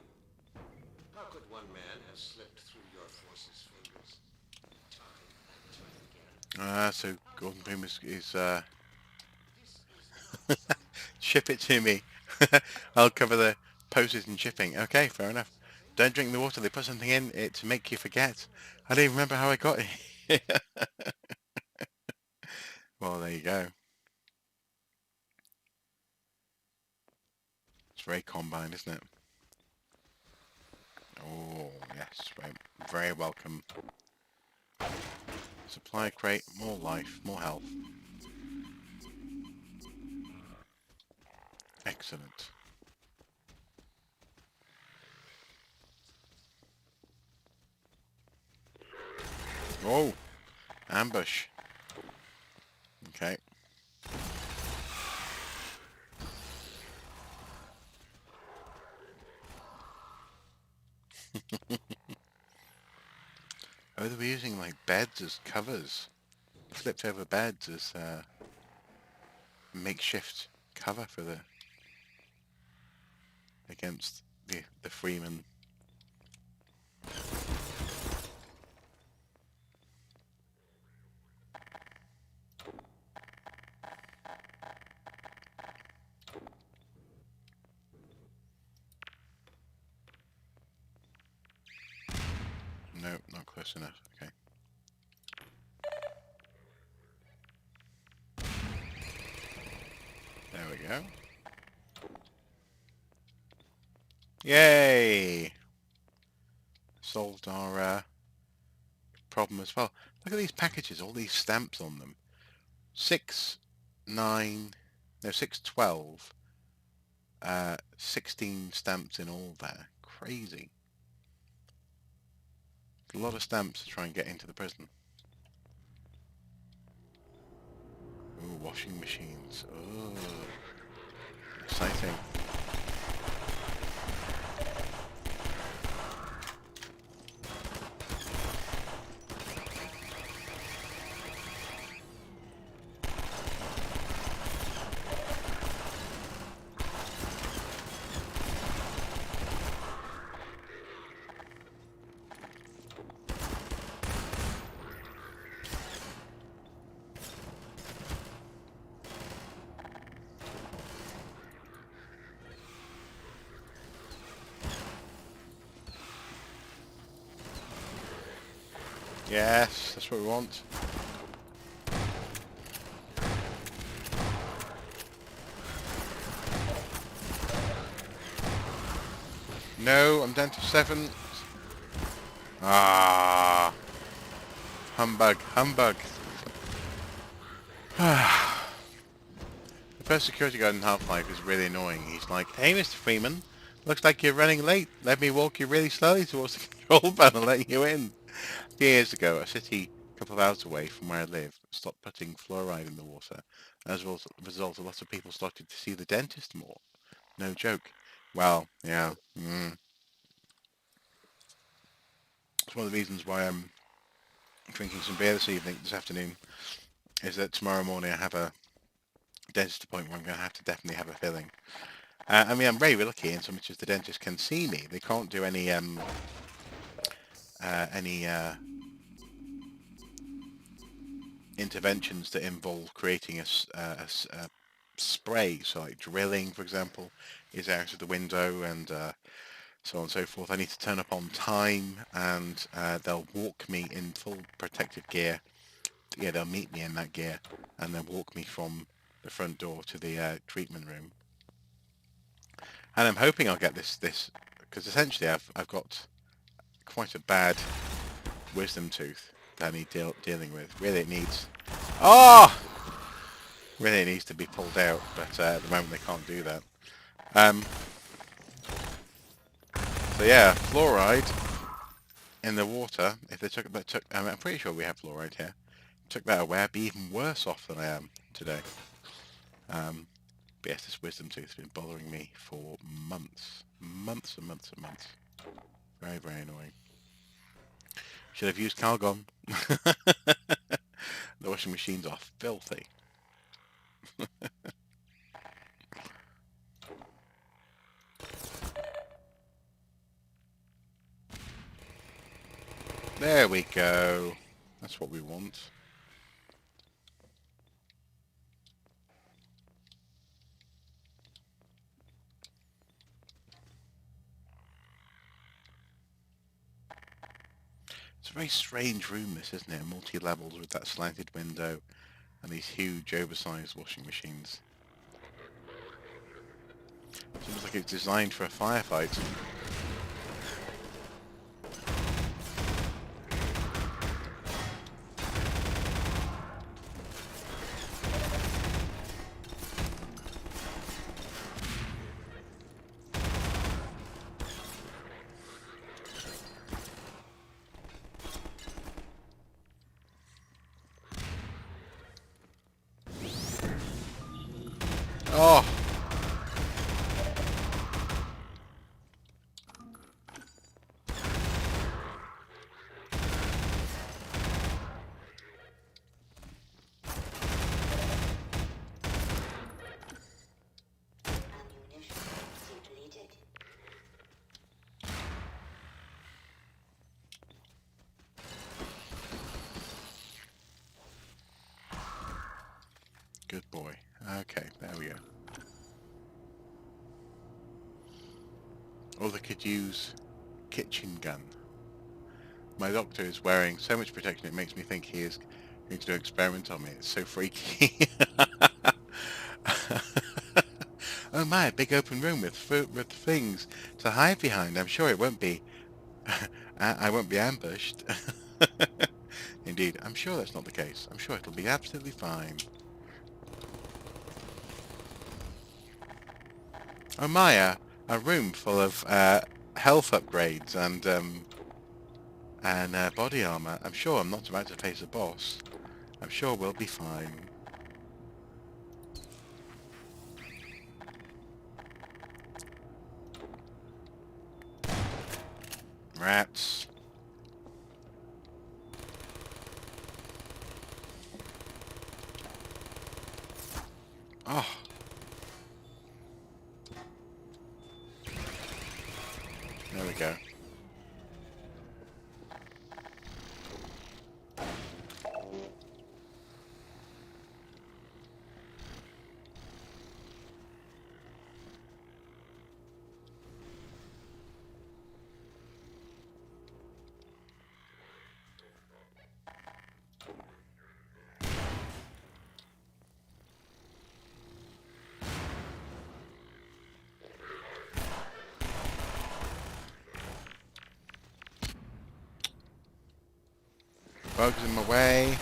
How could one man have slipped through your forces' fingers time and time again? So Gordon Bloom is This is ship it to me. I'll cover the postage and shipping. Okay, fair enough. Don't drink the water. They put something in it to make you forget. I don't even remember how I got it. go. It's very combined, isn't it? Oh, yes, very, very welcome. Supply crate, more life, more health. Excellent. Oh, ambush. Okay. Oh, they were using like beds as covers. Flipped over beds as makeshift cover for the against the Freeman. No, not close enough. Okay. There we go. Yay! Solved our problem as well. Look at these packages, all these stamps on them. 6, 9, no, 6, 12, 16 stamps in all there. Crazy. A lot of stamps to try and get into the prison. Ooh, washing machines. Oh, exciting. Yes, that's what we want. No, I'm down to 7. Ah, humbug, humbug. The first security guard in Half-Life is really annoying. He's like, "Hey, Mr. Freeman, looks like you're running late. Let me walk you really slowly towards the control panel, letting you in." Years ago, a city a couple of hours away from where I live stopped putting fluoride in the water. As a result, a lot of people started to see the dentist more. No joke. Well, yeah. It's one of the reasons why I'm drinking some beer this afternoon, is that tomorrow morning I have a dentist appointment where I'm going to have to definitely have a filling. I mean, I'm very lucky in so much as the dentist can see me. They can't do any interventions that involve creating a spray. So like drilling, for example, is out of the window, and so on and so forth. I need to turn up on time, and they'll walk me in full protective gear. Yeah, they'll meet me in that gear, and then walk me from the front door to the treatment room. And I'm hoping I'll get this because essentially I've got quite a bad wisdom tooth that I need dealing with. Really, it needs. Oh! Really, it needs to be pulled out, but at the moment they can't do that. Um, so yeah, fluoride in the water. If they took that, I'm pretty sure we have fluoride here. Took that away, I'd be even worse off than I am today. But yes, this wisdom tooth has been bothering me for months, months and months and months. Very, very annoying. Should have used Calgon. The washing machines are filthy. There we go. That's what we want. It's a very strange room, this, isn't it? Multi-levels with that slanted window. and these huge oversized washing machines. Seems like it's designed for a firefight. Oh! Ammunition depleted. Good boy. Okay, there we go. Or they could use kitchen gun. My doctor is wearing so much protection it makes me think he is going to do an experiment on me. It's so freaky. Oh my, big open room with things to hide behind. I'm sure it won't be... I won't be ambushed. Indeed, I'm sure that's not the case. I'm sure it'll be absolutely fine. Oh my, a room full of health upgrades and body armor. I'm sure I'm not about to face a boss. I'm sure we'll be fine. Rats. Oh. There we go. Bugs in my way.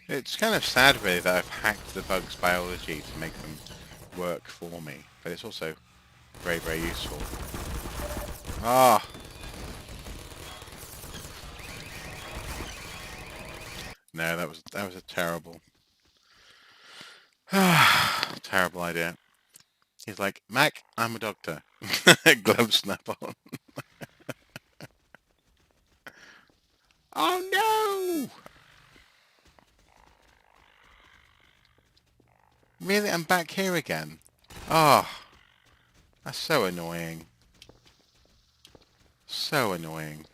It's kind of sad really that I've hacked the bug's biology to make them work for me, but it's also very, very useful. Ah! No, that was a terrible, terrible idea. He's like, Mac, I'm a doctor. Gloves snap on. Oh no! Really? I'm back here again? Oh, that's so annoying. So annoying.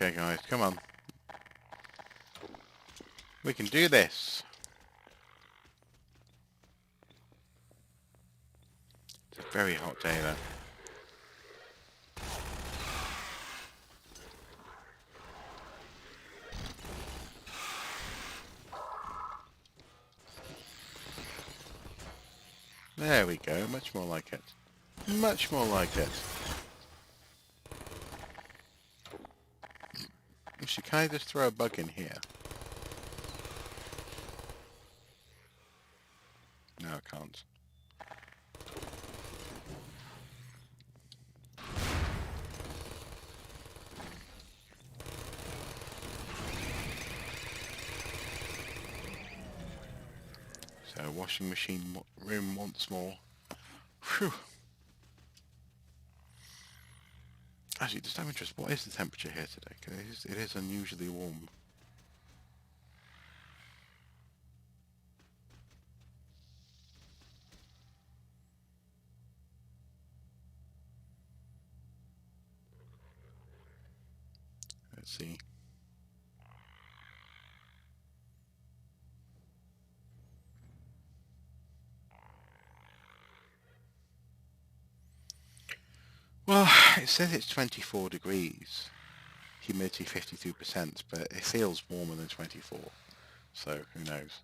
Okay guys, come on. We can do this. It's a very hot day though. There we go, much more like it. Much more like it. Actually, can I just throw a bug in here? No, I can't. So, washing machine room once more. Phew. Actually, just out of interest, what is the temperature here today? 'Cause it is unusually warm. Let's see. Well, it says it's 24 degrees, humidity 52%, but it feels warmer than 24, so who knows.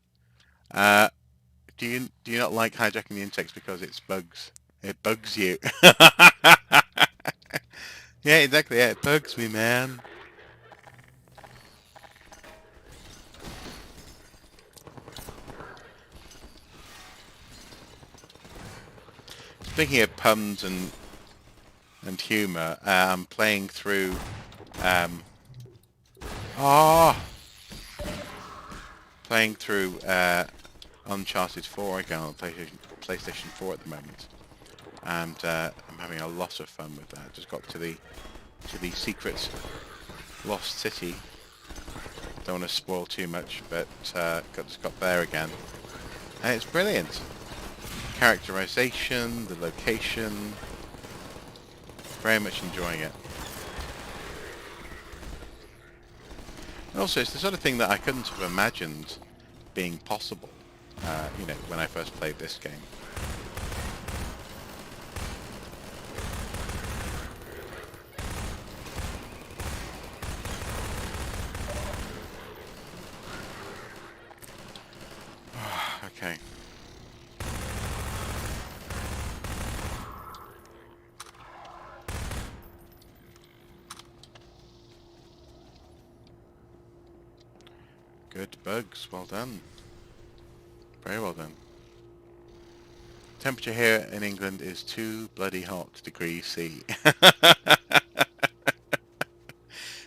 Do you not like hijacking the insects because it's bugs? It bugs you. Yeah, exactly. Yeah, it bugs me, man. Speaking of puns and humour, I'm playing through. Um, oh, playing through Uncharted 4 again on PlayStation 4 at the moment, and I'm having a lot of fun with that. Just got to the secret lost city. Don't want to spoil too much, but just got there again, and it's brilliant. Characterization, the location, very much enjoying it. And also, it's the sort of thing that I couldn't have imagined being possible, when I first played this game. Okay. Good bugs, well done. Very well done. Temperature here in England is too bloody hot degrees C.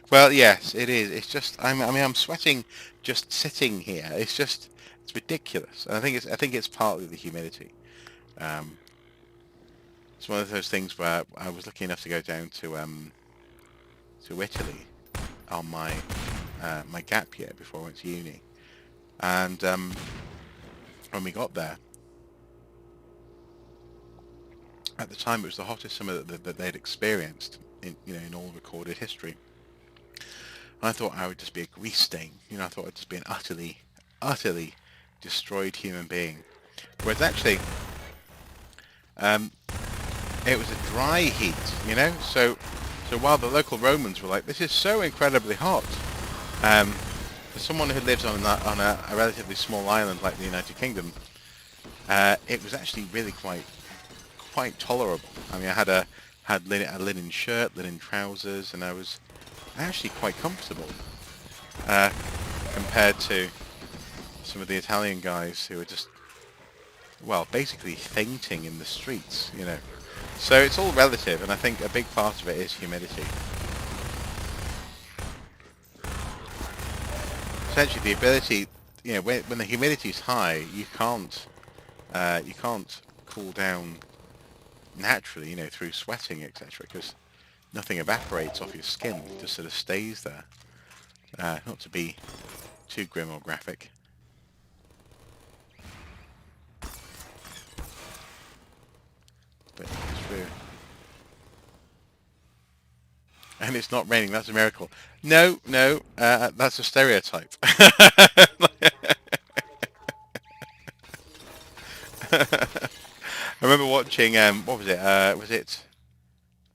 Well, yes, it is. It's just I'm sweating just sitting here. It's ridiculous. And I think it's partly the humidity. Um, it's one of those things where I was lucky enough to go down to Italy on my gap year before I went to uni, and when we got there, at the time it was the hottest summer that they'd experienced in all recorded history. I thought I would just be a grease stain. I thought I'd just be an utterly destroyed human being. Whereas actually, um, it was a dry heat. So while the local Romans were like, "This is so incredibly hot," um, for someone who lives on a relatively small island like the United Kingdom, it was actually really quite tolerable. I mean, I had a linen shirt, linen trousers, and I was actually quite comfortable uh, compared to some of the Italian guys who were just, well, basically fainting in the streets. So it's all relative, and I think a big part of it is humidity. Essentially, the ability, when the humidity is high, you can't cool down naturally, through sweating, etc., because nothing evaporates off your skin; it just sort of stays there. Not to be too grim or graphic. But it's true. And it's not raining, that's a miracle. No, that's a stereotype. I remember watching, what was it? Was it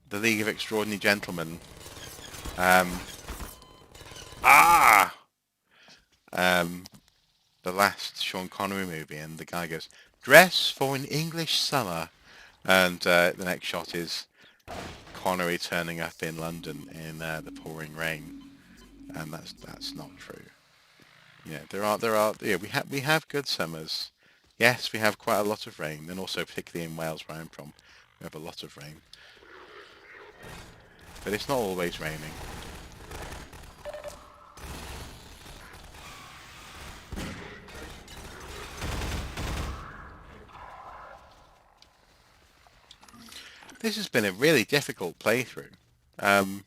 The League of Extraordinary Gentlemen? Um, ah! Um, the last Sean Connery movie, and the guy goes, "Dress for an English summer," and the next shot is Connery turning up in London in the pouring rain, and that's not true. There are we have good summers. Yes, we have quite a lot of rain, and also particularly in Wales where I'm from, we have a lot of rain. But it's not always raining. This has been a really difficult playthrough. Um,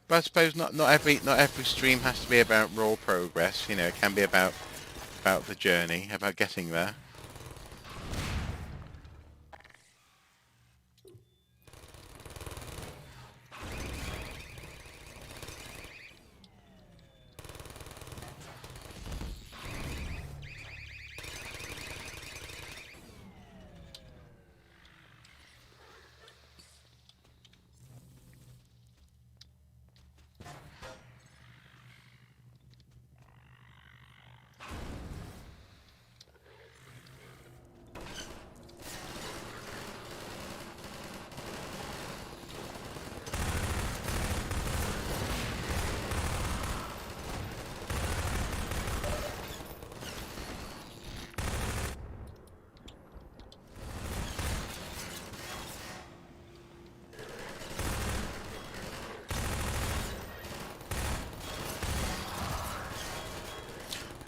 but I suppose not every stream has to be about raw progress. It can be about the journey, about getting there.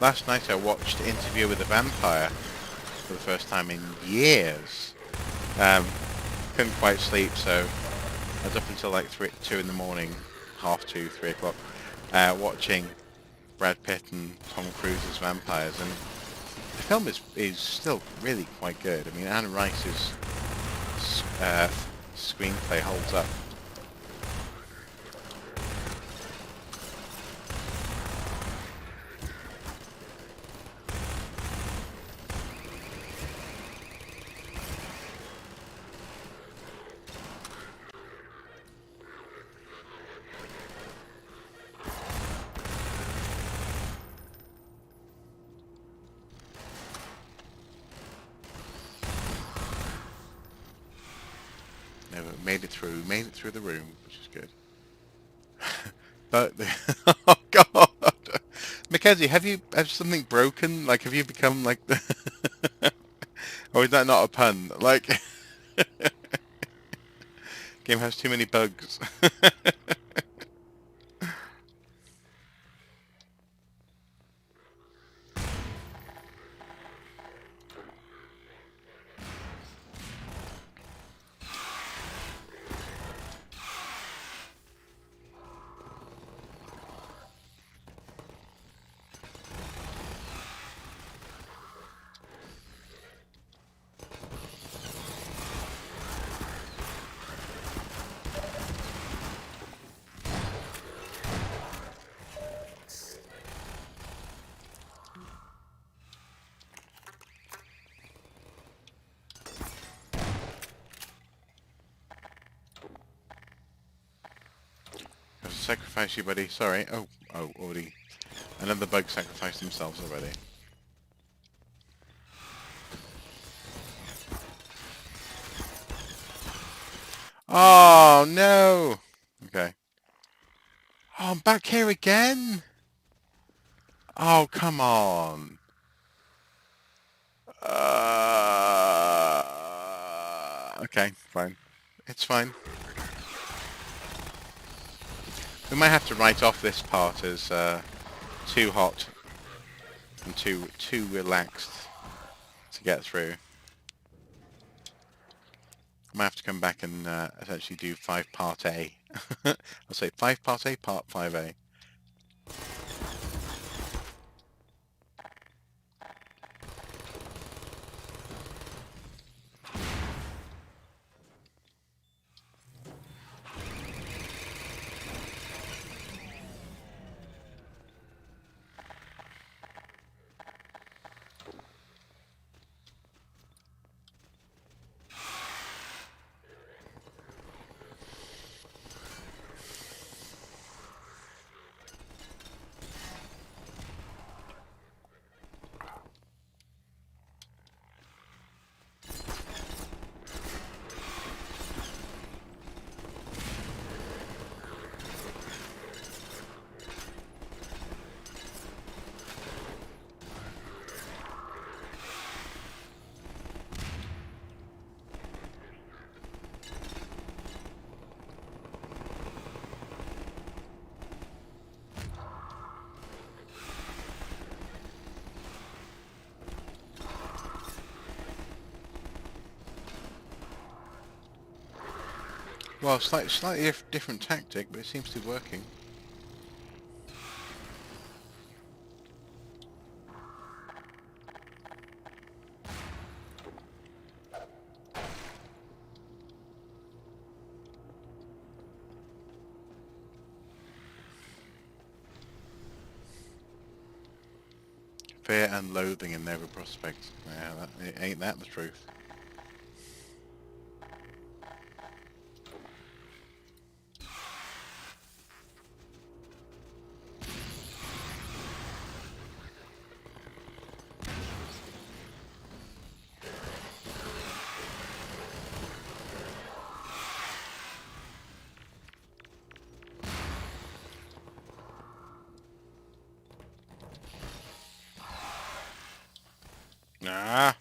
last night I watched Interview with a Vampire for the first time in years. Couldn't quite sleep, so I was up until like 2 in the morning, half 2, 3 o'clock, watching Brad Pitt and Tom Cruise as vampires, and the film is still really quite good. I mean, Anne Rice's screenplay holds up. Never made it through the room, which is good. But oh god, Mackenzie, have something broken? Like, have you become like the? Or is that not a pun? Like, game has too many bugs. Have to sacrifice you, buddy. Sorry. Oh, already. Another bug sacrificed themselves already. Oh no. Okay. Oh, I'm back here again. Oh, come on. Okay, fine. It's fine. We might have to write off this part as too hot and too relaxed to get through. I might have to come back and essentially do 5 Part A. I'll say 5 Part A, Part 5A. Well, slightly different tactic, but it seems to be working. Fear and loathing in every prospect. Yeah, ain't that the truth? Ah.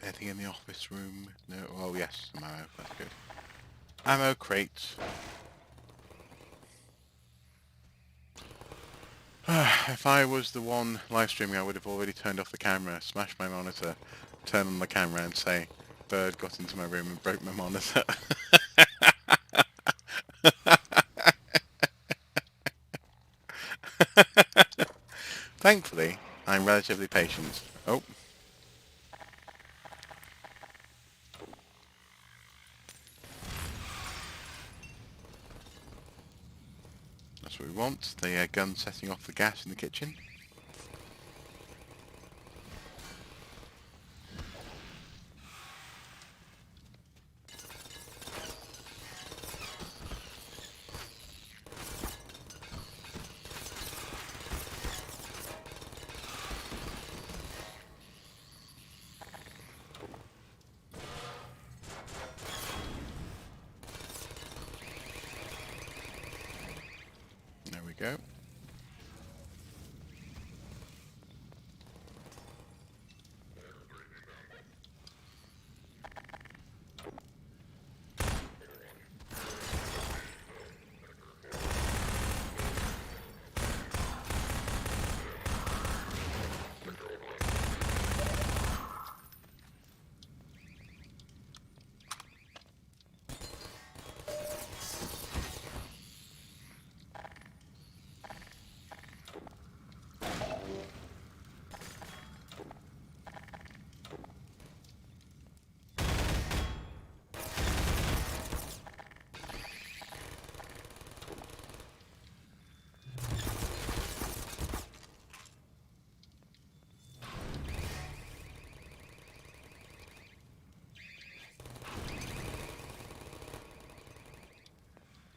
Anything in the office room? No. Oh yes, some ammo. That's good. Ammo crates. If I was the one live streaming, I would have already turned off the camera, smashed my monitor, turn on the camera, and say, "Bird got into my room and broke my monitor." Thankfully, I'm relatively patient. Oh, that's what we want. The gun setting off the gas in the kitchen. There we go.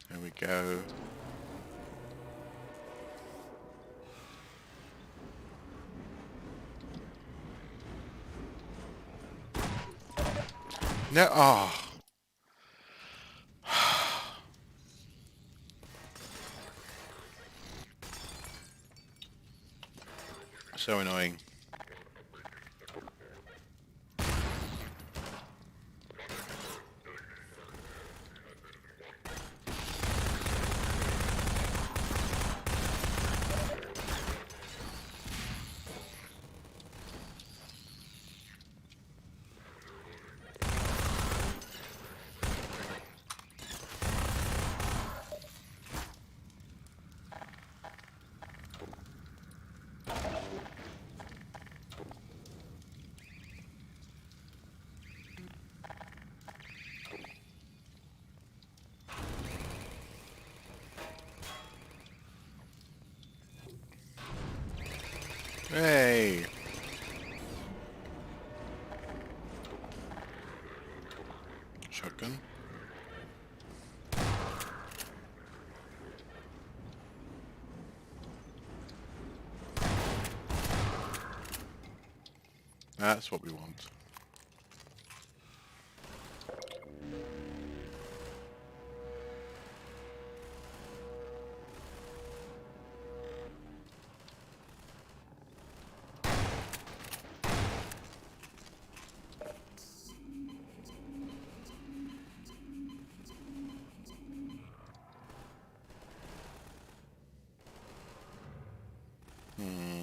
There we go. No, oh. So annoying. Hey. Shotgun. That's what we want. Hmm.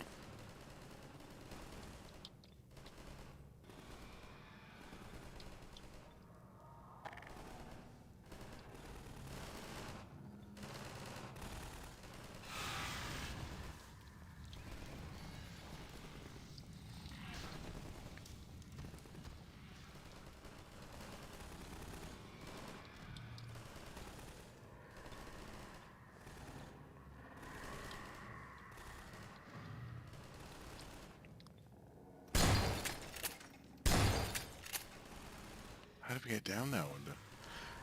How did we get down there, I wonder?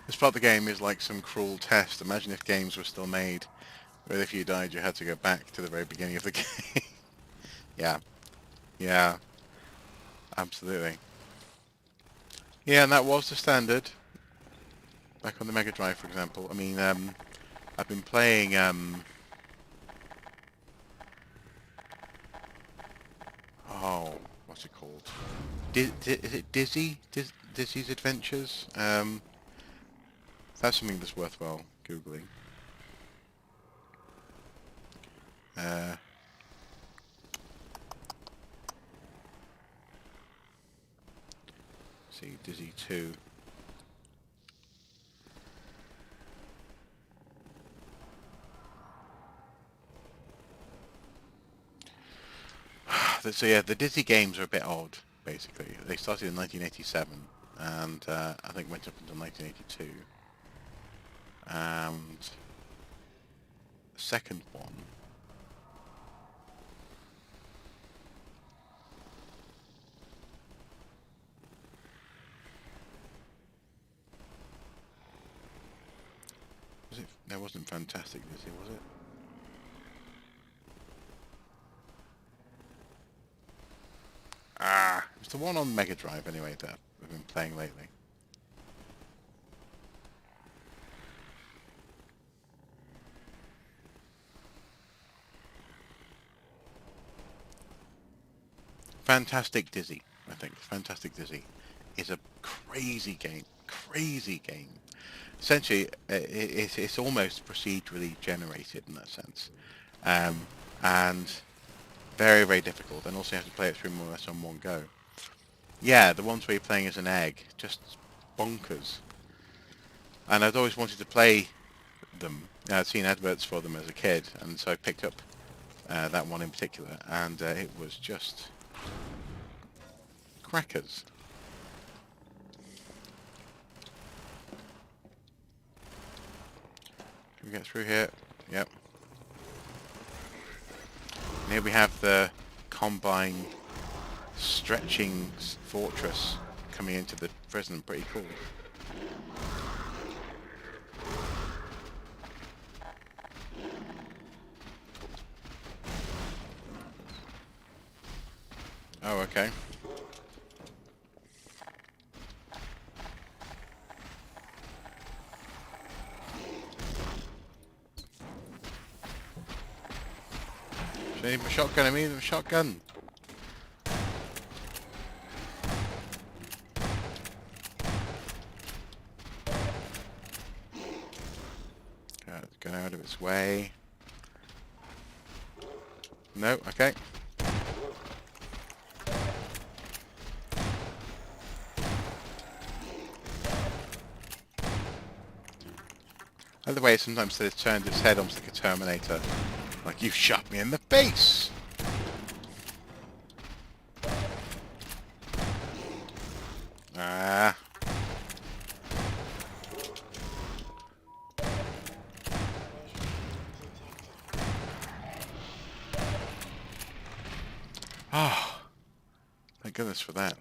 This part of the game is like some cruel test. Imagine if games were still made, where if you died you had to go back to the very beginning of the game. Yeah, yeah, absolutely. Yeah, and that was the standard. Back on the Mega Drive, for example. I mean, I've been playing, oh, what's it called? Is it Dizzy's Adventures? That's something that's worthwhile googling. Uh, see, Dizzy 2. So yeah, the Dizzy games are a bit odd, basically. They started in 1987, and I think went up until 1982. And the second one, was it? That wasn't Fantastic Dizzy, was it? Ah, it was the one on Mega Drive anyway that we've been playing lately. Fantastic Dizzy, I think. Fantastic Dizzy is a crazy game. Crazy game. Essentially, it's almost procedurally generated in that sense. Um, and very, very difficult. And also you have to play it through more or less on one go. Yeah, the ones where you're playing as an egg. Just bonkers. And I'd always wanted to play them. I'd seen adverts for them as a kid. And so I picked up that one in particular. And it was just crackers. Can we get through here? Yep. And here we have the Combine stretching fortress coming into the prison. Pretty cool. Oh, okay. Should I need a shotgun? I need a shotgun. Going out of its way. No, okay. Either way, sometimes it turned its head almost like a Terminator. Like, you shot me in the face! Ah. Oh, thank goodness for that.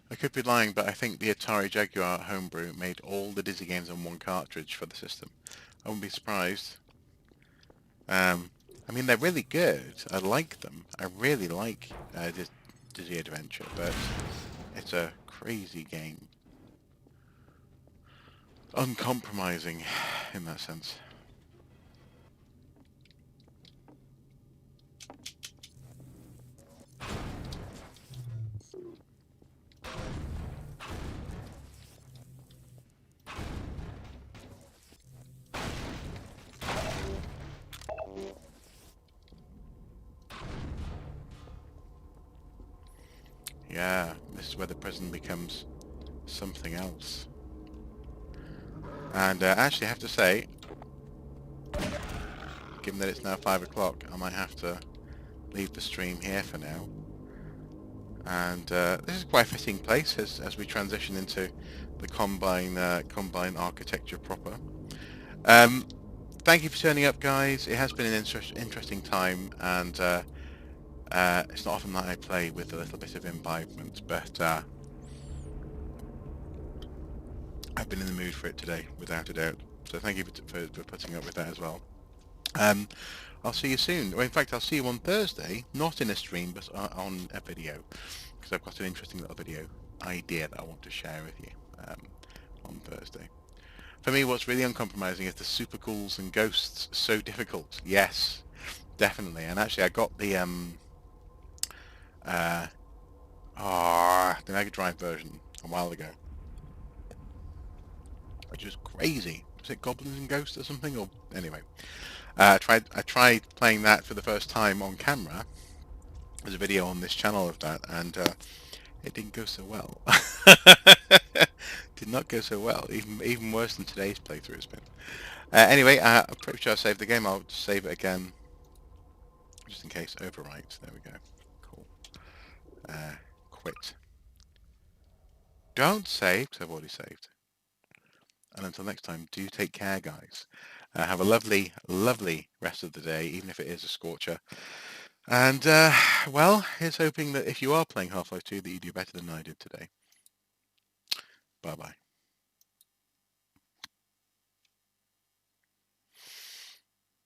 I could be lying, but I think the Atari Jaguar homebrew made all the Dizzy games on one cartridge for the system. I wouldn't be surprised. I mean, they're really good. I like them. I really like Dizzy Adventure, but it's a crazy game. Uncompromising in that sense. Yeah, this is where the prison becomes something else. And actually, I have to say, given that it's now 5 o'clock, I might have to leave the stream here for now. And this is quite a fitting place as we transition into the Combine architecture proper. Thank you for turning up, guys. It has been an interesting time, and it's not often that I play with a little bit of imbibement, but I've been in the mood for it today, without a doubt. So thank you for putting up with that as well. Um, I'll see you soon. Well, in fact, I'll see you on Thursday, not in a stream, but on a video, because I've got an interesting little video idea that I want to share with you on Thursday. For me, what's really uncompromising is the super ghouls and ghosts. So difficult. Yes, definitely. And actually, I got uh, the Mega Drive version a while ago, which is crazy. Was it Goblins and Ghosts or something? Or anyway, I tried playing that for the first time on camera. There's a video on this channel of that, and it didn't go so well. Did not go so well. Even worse than today's playthrough has been. Anyway, I'm pretty sure I saved the game. I'll save it again, just in case. Overwrite. There we go. Cool. Quit. Don't save, because I've already saved. And until next time, do take care, guys. Have a lovely, lovely rest of the day, even if it is a scorcher. And, well, here's hoping that if you are playing Half-Life 2, that you do better than I did today. Bye-bye.